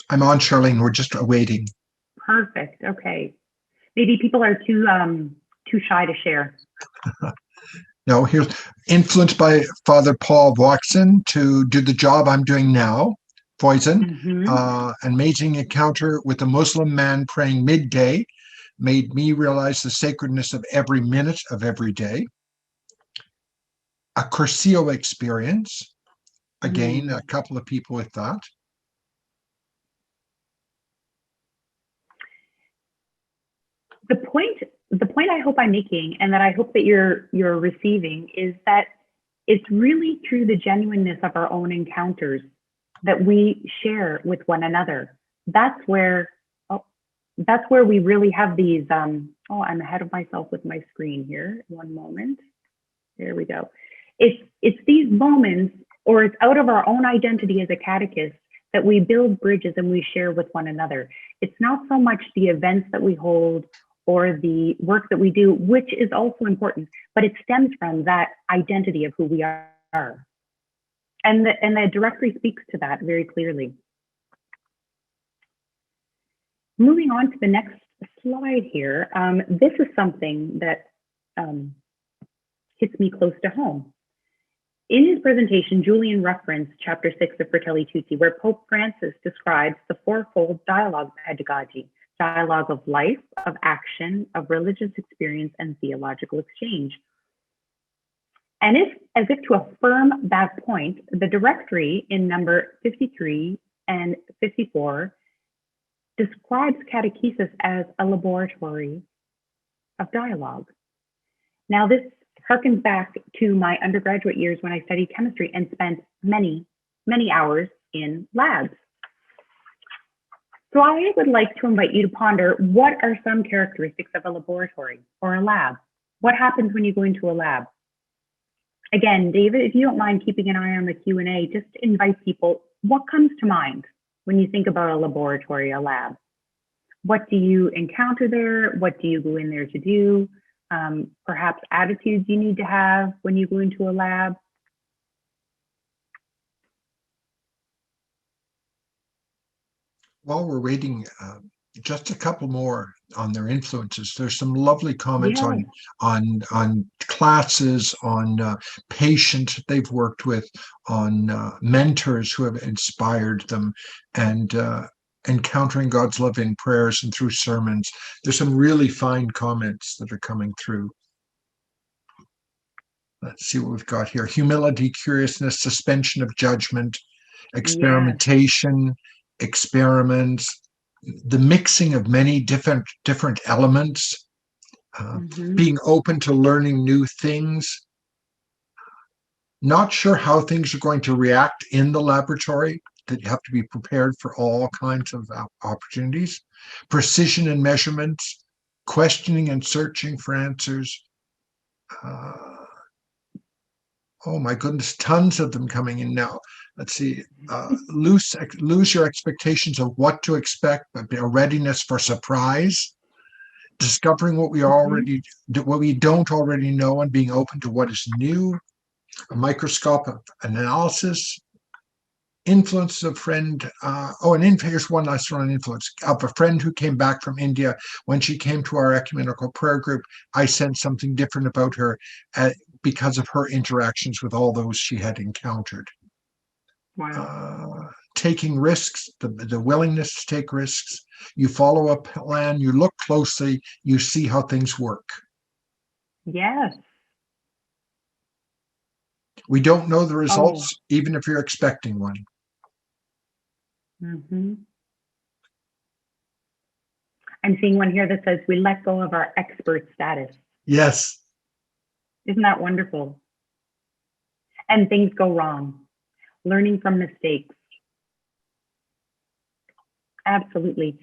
Speaker 6: I'm on, Charlene. We're just waiting.
Speaker 5: Perfect. Okay. Maybe people are too shy to share.
Speaker 6: No, here's influenced by Father Paul Watson to do the job I'm doing now, Poison. An amazing encounter with a Muslim man praying midday made me realize the sacredness of every minute of every day. A Cursillo experience. Again, a couple of people with that.
Speaker 5: The point I hope I'm making, and that I hope that you're receiving, is that it's really through the genuineness of our own encounters that we share with one another. That's where we really have these. I'm ahead of myself with my screen here. One moment. There we go. It's these moments, or it's out of our own identity as a catechist that we build bridges and we share with one another. It's not so much the events that we hold or the work that we do, which is also important, but it stems from that identity of who we are. And the directory speaks to that very clearly. Moving on to the next slide here, this is something that hits me close to home. In his presentation, Julian referenced chapter 6 of Fratelli Tutti, where Pope Francis describes the fourfold dialogue pedagogy: dialogue of life, of action, of religious experience, and theological exchange. And as if to affirm that point, the directory in number 53 and 54 describes catechesis as a laboratory of dialogue. Now, this harkens back to my undergraduate years when I studied chemistry and spent many, many hours in labs. So I would like to invite you to ponder, what are some characteristics of a laboratory or a lab? What happens when you go into a lab? Again, David, if you don't mind keeping an eye on the Q&A, just invite people, what comes to mind when you think about a laboratory, a lab? What do you encounter there? What do you go in there to do? perhaps attitudes you need to have when you go into a lab.
Speaker 6: While we're waiting, just a couple more on their influences. There's some lovely comments
Speaker 5: Yeah.
Speaker 6: on classes, on patients they've worked with, on mentors who have inspired them, and encountering God's love in prayers and through sermons. There's some really fine comments that are coming through. Let's see what we've got here. Humility, curiousness, suspension of judgment, experimentation, experiments, the mixing of many different elements, being open to learning new things, not sure how things are going to react in the laboratory, that you have to be prepared for all kinds of opportunities, precision in measurements, questioning and searching for answers. Oh my goodness, tons of them coming in now. Let's see, lose your expectations of what to expect, but a readiness for surprise, discovering what we don't already know and being open to what is new, a microscope of analysis, influence of friend. Here's one last one on influence of a friend who came back from India. When she came to our ecumenical prayer group, I sensed something different about her because of her interactions with all those she had encountered.
Speaker 5: Wow.
Speaker 6: Taking risks, the willingness to take risks. You follow a plan, you look closely, you see how things work.
Speaker 5: Yes.
Speaker 6: We don't know the results, even if you're expecting one.
Speaker 5: I'm seeing one here that says we let go of our expert status.
Speaker 6: Yes.
Speaker 5: Isn't that wonderful? And things go wrong. Learning from mistakes. Absolutely.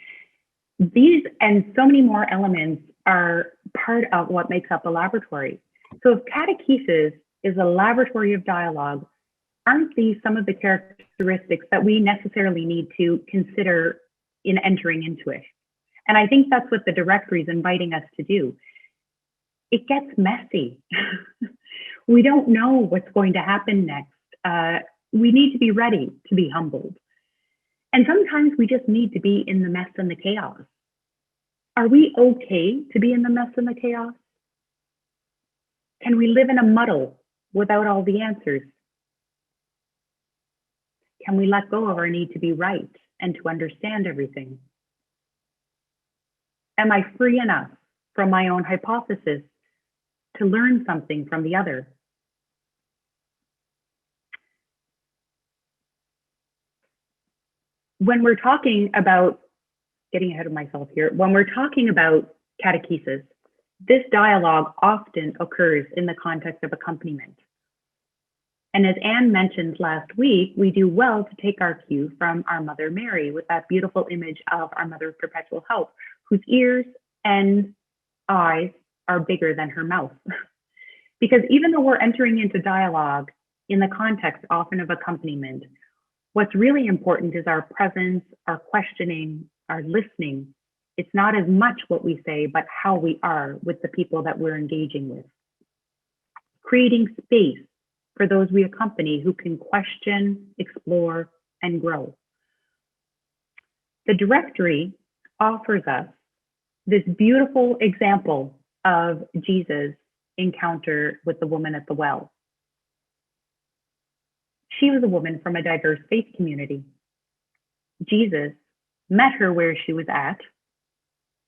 Speaker 5: These and so many more elements are part of what makes up a laboratory. So if catechesis is a laboratory of dialogue, aren't these some of the characteristics that we necessarily need to consider in entering into it? And I think that's what the directory is inviting us to do. It gets messy. We don't know what's going to happen next. We need to be ready to be humbled. And sometimes we just need to be in the mess and the chaos. Are we okay to be in the mess and the chaos? Can we live in a muddle without all the answers? Can we let go of our need to be right and to understand everything? Am I free enough from my own hypothesis to learn something from the other? When we're talking about, getting ahead of myself here, when we're talking about catechesis, this dialogue often occurs in the context of accompaniment. And as Anne mentioned last week, we do well to take our cue from our Mother Mary with that beautiful image of our Mother of Perpetual Help, whose ears and eyes are bigger than her mouth. Because even though we're entering into dialogue in the context often of accompaniment, what's really important is our presence, our questioning, our listening. It's not as much what we say, but how we are with the people that we're engaging with. Creating space for those we accompany who can question, explore, and grow. The directory offers us this beautiful example of Jesus' encounter with the woman at the well. She was a woman from a diverse faith community. Jesus met her where she was at,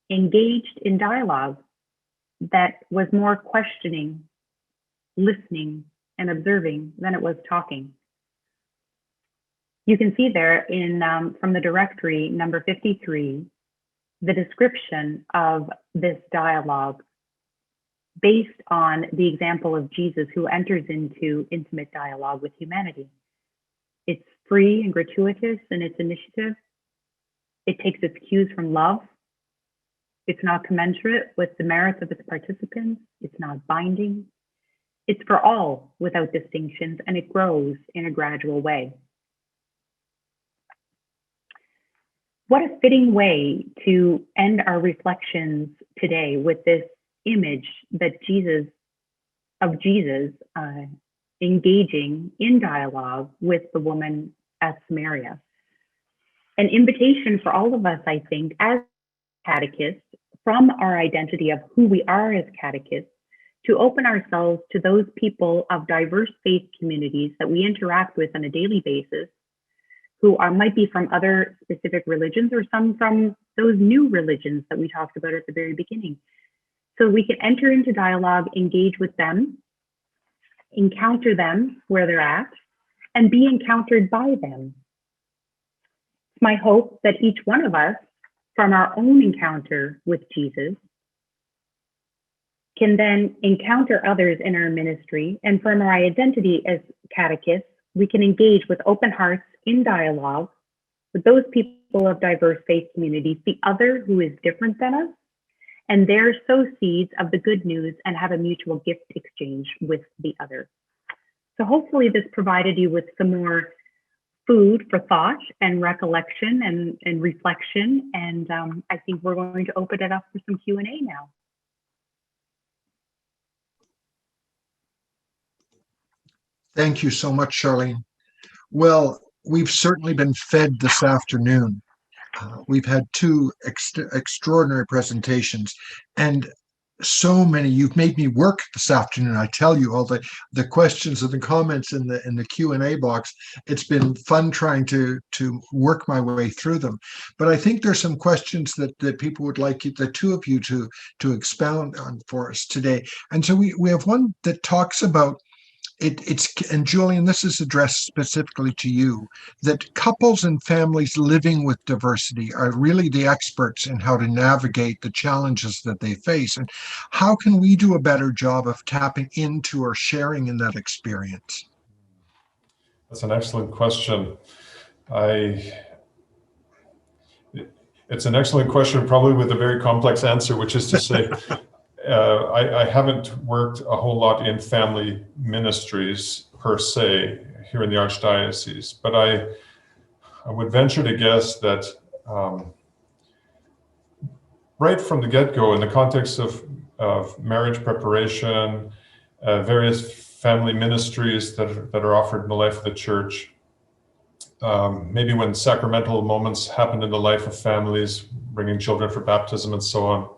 Speaker 5: engaged in dialogue that was more questioning, listening, and observing than it was talking. You can see there in from the directory, number 53, the description of this dialogue based on the example of Jesus who enters into intimate dialogue with humanity. It's free and gratuitous in its initiative. It takes its cues from love. It's not commensurate with the merits of its participants. It's not binding. It's for all without distinctions, and it grows in a gradual way. What a fitting way to end our reflections today with this image that Jesus engaging in dialogue with the woman at Samaria. An invitation for all of us, I think, as catechists, from our identity of who we are as catechists, to open ourselves to those people of diverse faith communities that we interact with on a daily basis, who might be from other specific religions or some from those new religions that we talked about at the very beginning. So we can enter into dialogue, engage with them, encounter them where they're at, and be encountered by them. It's my hope that each one of us, from our own encounter with Jesus, can then encounter others in our ministry, and from our identity as catechists, we can engage with open hearts in dialogue with those people of diverse faith communities, the other who is different than us, and there sow seeds of the good news and have a mutual gift exchange with the other. So hopefully this provided you with some more food for thought and recollection and reflection. And I think we're going to open it up for some Q&A now.
Speaker 6: Thank you so much, Charlene. Well, we've certainly been fed this afternoon. We've had two extraordinary presentations, and so many. You've made me work this afternoon. I tell you, all the questions and the comments in the Q&A box. It's been fun trying to work my way through them. But I think there's some questions that people would like the two of you to expound on for us today. And so we have one that talks about and Julian, this is addressed specifically to you, that couples and families living with diversity are really the experts in how to navigate the challenges that they face. And how can we do a better job of tapping into or sharing in that experience?
Speaker 3: That's an excellent question. It's an excellent question, probably with a very complex answer, which is to say, I haven't worked a whole lot in family ministries per se here in the Archdiocese, but I would venture to guess that right from the get-go, in the context of marriage preparation, various family ministries that are offered in the life of the church, maybe when sacramental moments happen in the life of families, bringing children for baptism and so on,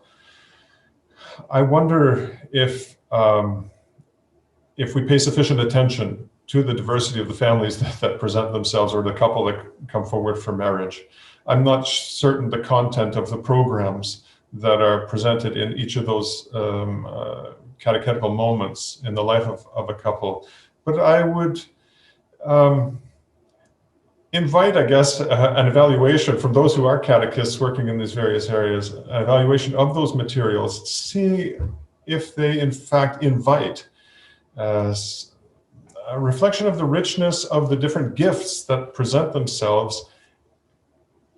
Speaker 3: I wonder if we pay sufficient attention to the diversity of the families that present themselves, or the couple that come forward for marriage. I'm not certain the content of the programs that are presented in each of those catechetical moments in the life of a couple, but I would invite, I guess, an evaluation from those who are catechists working in these various areas, an evaluation of those materials, see if they in fact invite a reflection of the richness of the different gifts that present themselves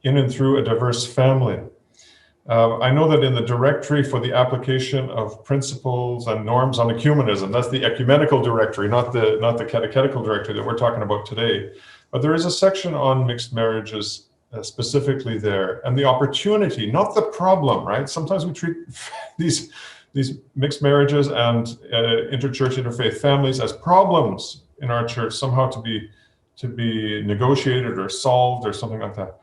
Speaker 3: in and through a diverse family. I know that in the directory for the application of principles and norms on ecumenism, that's the ecumenical directory, not the catechetical directory that we're talking about today, but there is a section on mixed marriages specifically there, and the opportunity, not the problem, right? Sometimes we treat these mixed marriages and interchurch interfaith families as problems in our church, somehow to be negotiated or solved or something like that.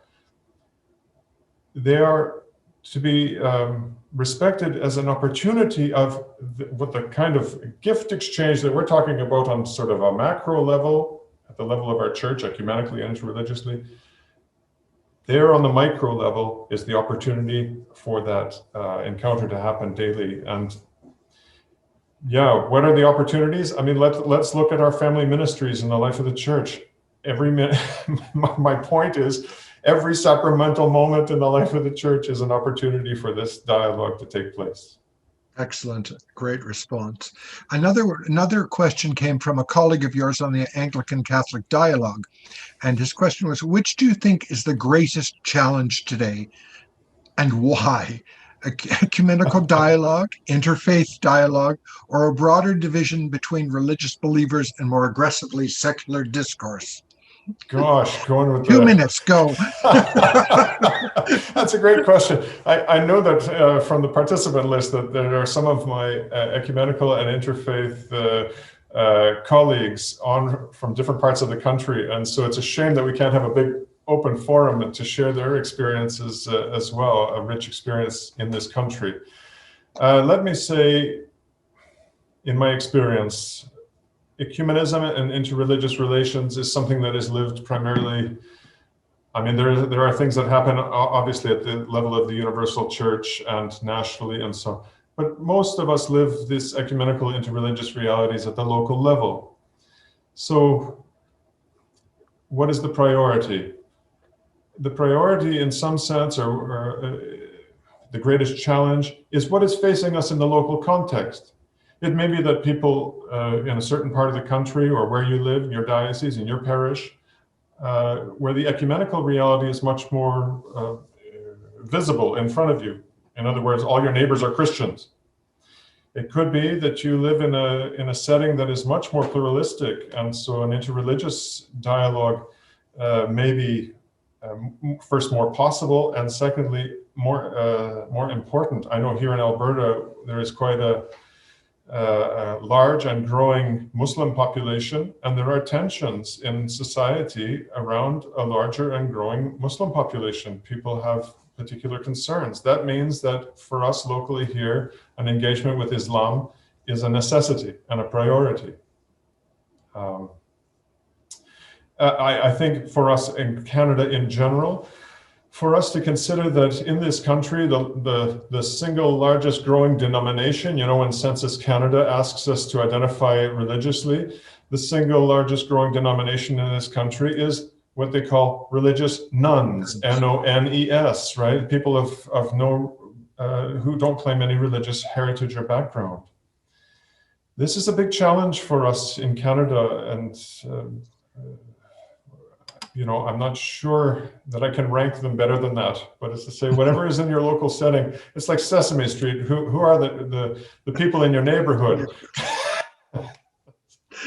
Speaker 3: They are to be respected as an opportunity of what the kind of gift exchange that we're talking about on sort of a macro level, at the level of our church, ecumenically and interreligiously. There on the micro level is the opportunity for that encounter to happen daily. And yeah, what are the opportunities? I mean, let's look at our family ministries in the life of the church. My point is, every sacramental moment in the life of the church is an opportunity for this dialogue to take place.
Speaker 6: Excellent. Great response. Another question came from a colleague of yours on the Anglican Catholic Dialogue. And his question was, which do you think is the greatest challenge today and why? Ecumenical dialogue, interfaith dialogue, or a broader division between religious believers and more aggressively secular discourse?
Speaker 3: Gosh, going with
Speaker 6: 2 minutes, go.
Speaker 3: That's a great question. I know that from the participant list that there are some of my ecumenical and interfaith colleagues on from different parts of the country. And so it's a shame that we can't have a big open forum to share their experiences as well, a rich experience in this country. Let me say, in my experience, ecumenism and interreligious relations is something that is lived primarily. I mean, there are things that happen obviously at the level of the universal church and nationally and so on, but most of us live this ecumenical interreligious realities at the local level. So what is the priority? The priority in some sense, or the greatest challenge, is what is facing us in the local context. It may be that people in a certain part of the country or where you live, your diocese, in your parish, where the ecumenical reality is much more visible in front of you. In other words, all your neighbors are Christians. It could be that you live in a setting that is much more pluralistic, and so an interreligious dialogue may be first more possible, and secondly more important. I know here in Alberta there is quite a large and growing Muslim population, and there are tensions in society around a larger and growing Muslim population. People have particular concerns. That means that for us locally here, an engagement with Islam is a necessity and a priority. I think for us in Canada in general, for us to consider that in this country, the single largest growing denomination, when Census Canada asks us to identify religiously, the single largest growing denomination in this country is what they call religious nones, N-O-N-E-S, right? People of no, who don't claim any religious heritage or background. This is a big challenge for us in Canada, and I'm not sure that I can rank them better than that, but it's to say whatever is in your local setting. It's like Sesame Street. Who are the people in your neighborhood?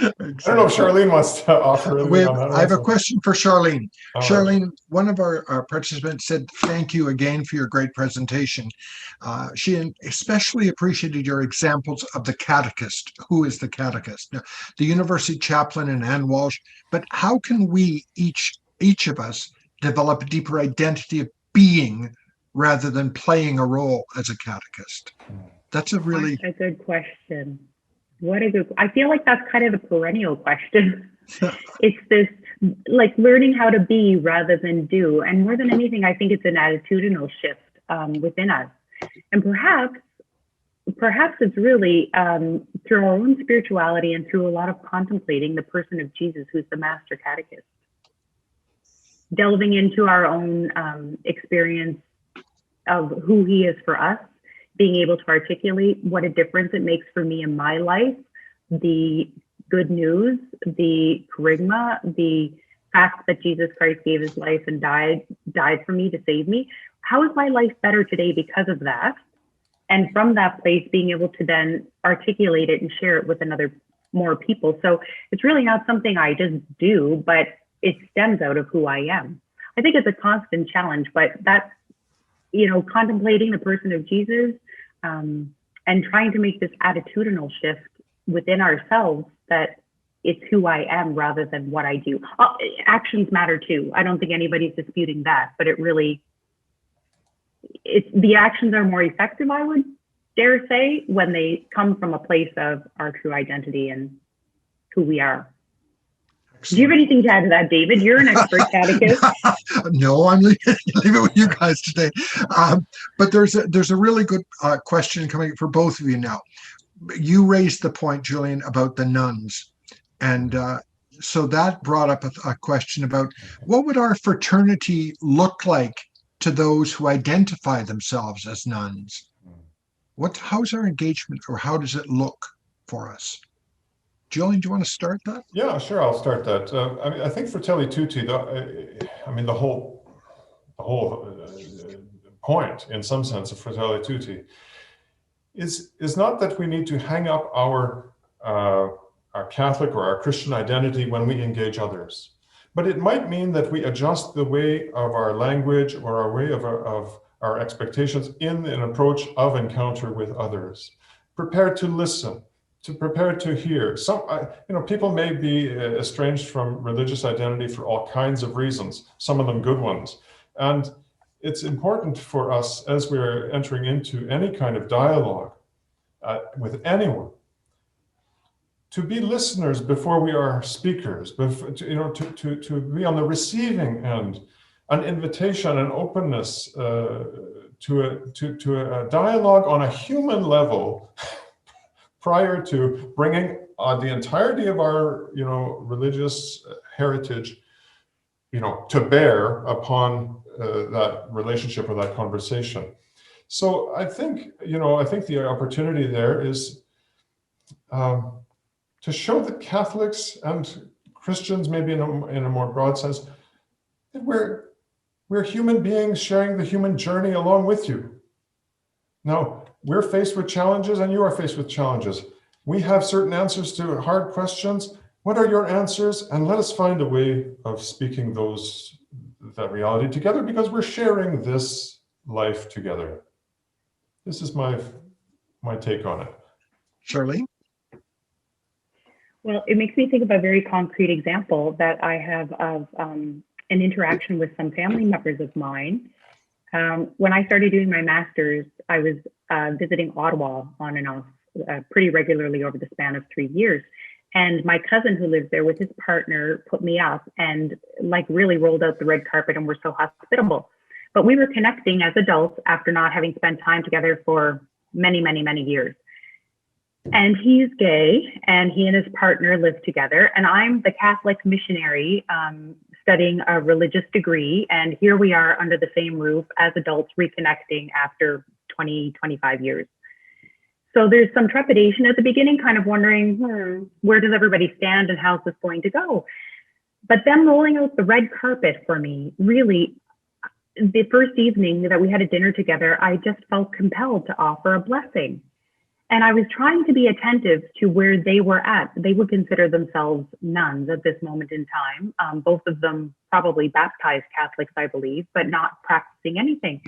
Speaker 3: Exactly. I don't know if Charlene wants to offer anything on that.
Speaker 6: I have a question for Charlene. Charlene,
Speaker 3: right.
Speaker 6: One of our participants said, thank you again for your great presentation. She especially appreciated your examples of the catechist. Who is the catechist? Now, the university chaplain and Ann Walsh, but how can we, each of us, develop a deeper identity of being rather than playing a role as a catechist? That's a
Speaker 5: good question. I feel like that's kind of the perennial question. It's this, like, learning how to be rather than do. And more than anything, I think it's an attitudinal shift within us. And perhaps it's really through our own spirituality and through a lot of contemplating the person of Jesus, who's the master catechist. Delving into our own experience of who he is for us, being able to articulate what a difference it makes for me in my life, the good news, the charisma, the fact that Jesus Christ gave his life and died for me to save me. How is my life better today because of that? And from that place, being able to then articulate it and share it with more people. So it's really not something I just do, but it stems out of who I am. I think it's a constant challenge, but that's, contemplating the person of Jesus, and trying to make this attitudinal shift within ourselves that it's who I am rather than what I do. Actions matter too. I don't think anybody's disputing that, but the actions are more effective, I would dare say, when they come from a place of our true identity and who we are. Do you have anything to add to that, David? You're an expert catechist.
Speaker 6: No, I'm leaving it with you guys today. But there's a really good question coming for both of you now. You raised the point, Julian, about the nuns. And so that brought up a question about what would our fraternity look like to those who identify themselves as nuns? How's our engagement, or how does it look for us? Julian, do you want to start that?
Speaker 3: Yeah, sure. I'll start that. I think Fratelli Tutti, the whole point, in some sense, of Fratelli Tutti is not that we need to hang up our Catholic or our Christian identity when we engage others, But it might mean that we adjust the way of our language or our way of our expectations in an approach of encounter with others. Prepared to listen, to prepare to hear. Some, people may be estranged from religious identity for all kinds of reasons, some of them good ones. And it's important for us as we're entering into any kind of dialogue with anyone to be listeners before we are speakers, to be on the receiving end, an invitation, an openness to a dialogue on a human level prior to bringing the entirety of our, religious heritage, to bear upon that relationship or that conversation. So I think the opportunity there is to show that Catholics and Christians, maybe in a more broad sense, that we're human beings sharing the human journey along with you. Now, we're faced with challenges and you are faced with challenges. We have certain answers to hard questions. What are your answers? And let us find a way of speaking that reality together, because we're sharing this life together. This is my take on it.
Speaker 6: Charlene?
Speaker 5: Well, it makes me think of a very concrete example that I have of an interaction with some family members of mine. When I started doing my master's, I was visiting Ottawa on and off pretty regularly over the span of 3 years. And my cousin who lives there with his partner put me up and really rolled out the red carpet and were so hospitable. But we were connecting as adults after not having spent time together for many, many, many years. And he's gay and he and his partner live together. And I'm the Catholic missionary studying a religious degree. And here we are under the same roof as adults reconnecting after 20, 25 years. So there's some trepidation at the beginning, kind of wondering, where does everybody stand and how's this going to go? But them rolling out the red carpet for me, really, the first evening that we had a dinner together, I just felt compelled to offer a blessing. And I was trying to be attentive to where they were at. They would consider themselves nuns at this moment in time. Both of them probably baptized Catholics, I believe, but not practicing anything.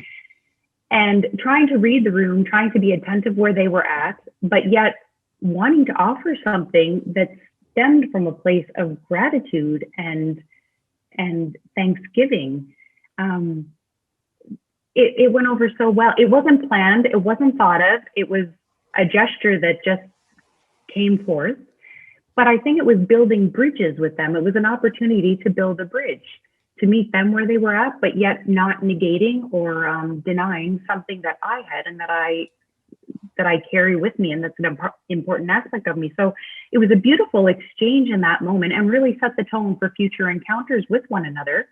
Speaker 5: And trying to read the room, trying to be attentive where they were at, but yet wanting to offer something that stemmed from a place of gratitude and thanksgiving. It went over so well. It wasn't planned. It wasn't thought of. It was a gesture that just came forth. But I think it was building bridges with them. It was an opportunity to build a bridge, to meet them where they were at, but yet not negating or denying something that I had and that I carry with me, and that's an important aspect of me. So it was a beautiful exchange in that moment and really set the tone for future encounters with one another,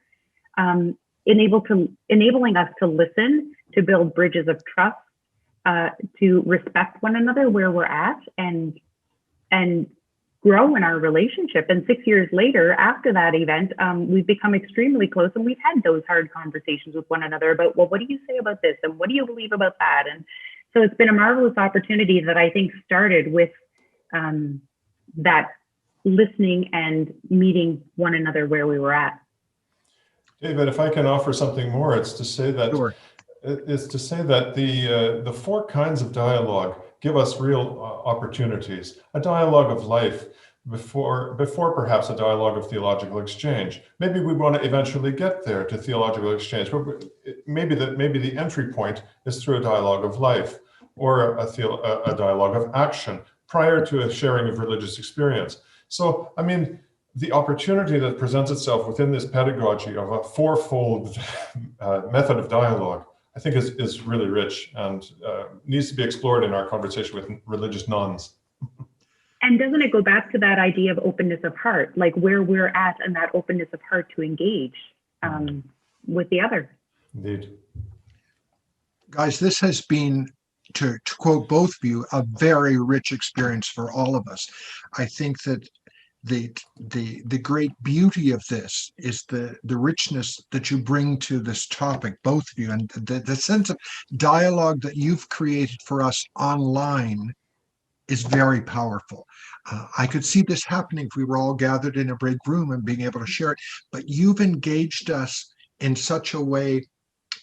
Speaker 5: enabling us to listen, to build bridges of trust, to respect one another where we're at, and grow in our relationship. And 6 years later, after that event, we've become extremely close, and we've had those hard conversations with one another about, well, what do you say about this? And what do you believe about that? And so it's been a marvelous opportunity that I think started with that listening and meeting one another where we were at.
Speaker 3: David, if I can offer something more, it's to say that
Speaker 6: Sure.
Speaker 3: The four kinds of dialogue give us real opportunities. A dialogue of life before perhaps a dialogue of theological exchange. Maybe we want to eventually get there to theological exchange, but maybe the entry point is through a dialogue of life or a dialogue of action prior to a sharing of religious experience. So, I mean, the opportunity that presents itself within this pedagogy of a fourfold method of dialogue, I think is really rich and needs to be explored in our conversation with religious nuns.
Speaker 5: And doesn't it go back to that idea of openness of heart, like where we're at and that openness of heart to engage with the other? Indeed.
Speaker 6: Guys, this has been, to quote both of you, a very rich experience for all of us. I think that the great beauty of this is the richness that you bring to this topic, both of you, and the sense of dialogue that you've created for us online is very powerful. I could see this happening if we were all gathered in a big room and being able to share it, but you've engaged us in such a way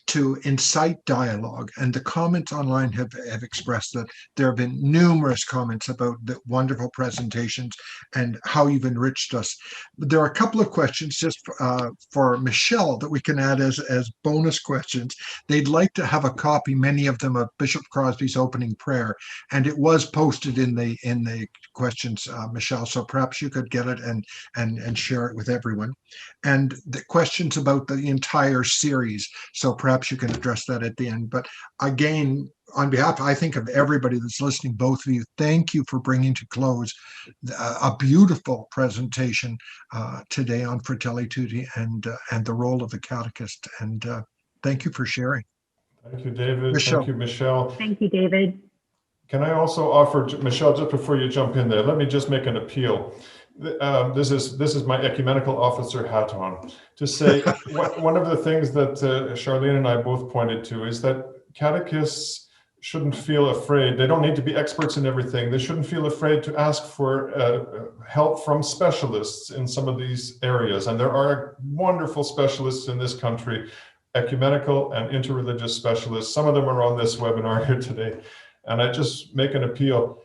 Speaker 6: to incite dialogue. And the comments online have expressed that there have been numerous comments about the wonderful presentations and how you've enriched us. But there are a couple of questions just for Michelle that we can add as bonus questions. They'd like to have a copy, many of them, of Bishop Crosby's opening prayer, and it was posted in the questions, Michelle. So perhaps you could get it and share it with everyone. And the questions about the entire series. So perhaps you can address that at the end. But again, on behalf, I think, of everybody that's listening, both of you, thank you for bringing to close a beautiful presentation today on Fratelli Tutti and the role of the catechist. And thank you for sharing.
Speaker 3: Thank you, David.
Speaker 6: Michelle.
Speaker 3: Thank you, Michelle.
Speaker 5: Thank you, David.
Speaker 3: Can I also offer, Michelle, just before you jump in there, let me just make an appeal. This is my ecumenical officer hat on, to say one of the things that Charlene and I both pointed to is that catechists shouldn't feel afraid. They don't need to be experts in everything. They shouldn't feel afraid to ask for help from specialists in some of these areas. And there are wonderful specialists in this country, ecumenical and interreligious specialists. Some of them are on this webinar here today. And I just make an appeal.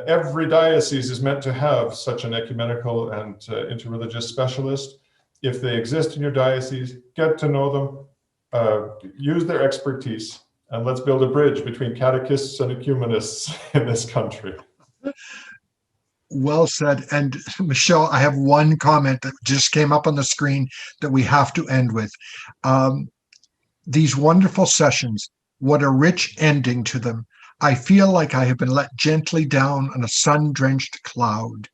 Speaker 3: Every diocese is meant to have such an ecumenical and interreligious specialist. If they exist in your diocese, get to know them, use their expertise, and let's build a bridge between catechists and ecumenists in this country.
Speaker 6: Well said. And Michelle, I have one comment that just came up on the screen that we have to end with. These wonderful sessions, what a rich ending to them. I feel like I have been let gently down on a sun-drenched cloud.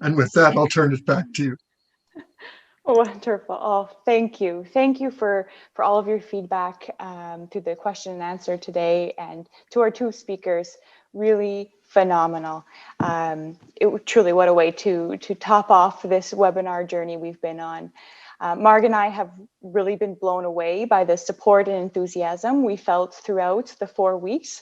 Speaker 6: And with that, I'll turn it back to you.
Speaker 1: Wonderful. Oh, thank you. Thank you for all of your feedback to the question and answer today, and to our two speakers. Really phenomenal. Truly, what a way to top off this webinar journey we've been on. Marg and I have really been blown away by the support and enthusiasm we felt throughout the 4 weeks.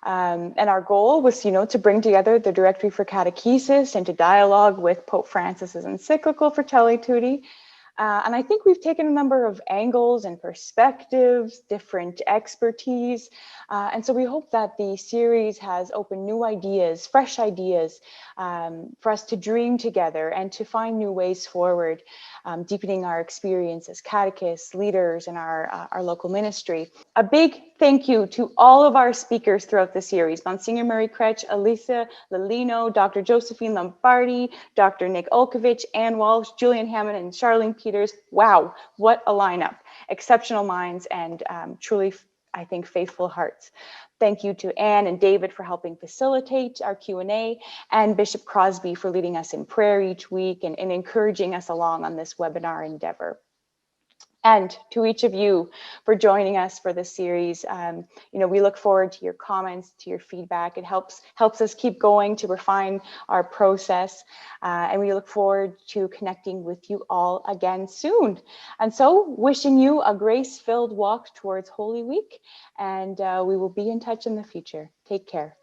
Speaker 1: And our goal was, to bring together the Directory for Catechesis and to dialogue with Pope Francis's encyclical Fratelli Tutti. And I think we've taken a number of angles and perspectives, different expertise. And so we hope that the series has opened new ideas, fresh ideas for us to dream together and to find new ways forward, deepening our experience as catechists, leaders in our local ministry. A big thank you to all of our speakers throughout the series: Monsignor Murray Kretsch, Elisa Lilino, Dr. Josephine Lombardi, Dr. Nick Olkovich, Ann Walsh, Julian Hammond, and Charlene Peters. Wow, what a lineup. Exceptional minds and truly, I think, faithful hearts. Thank you to Anne and David for helping facilitate our Q&A, and Bishop Crosby for leading us in prayer each week and encouraging us along on this webinar endeavor. And to each of you for joining us for this series. We look forward to your comments, to your feedback. It helps us keep going to refine our process. And we look forward to connecting with you all again soon. And so wishing you a grace-filled walk towards Holy Week. And we will be in touch in the future. Take care.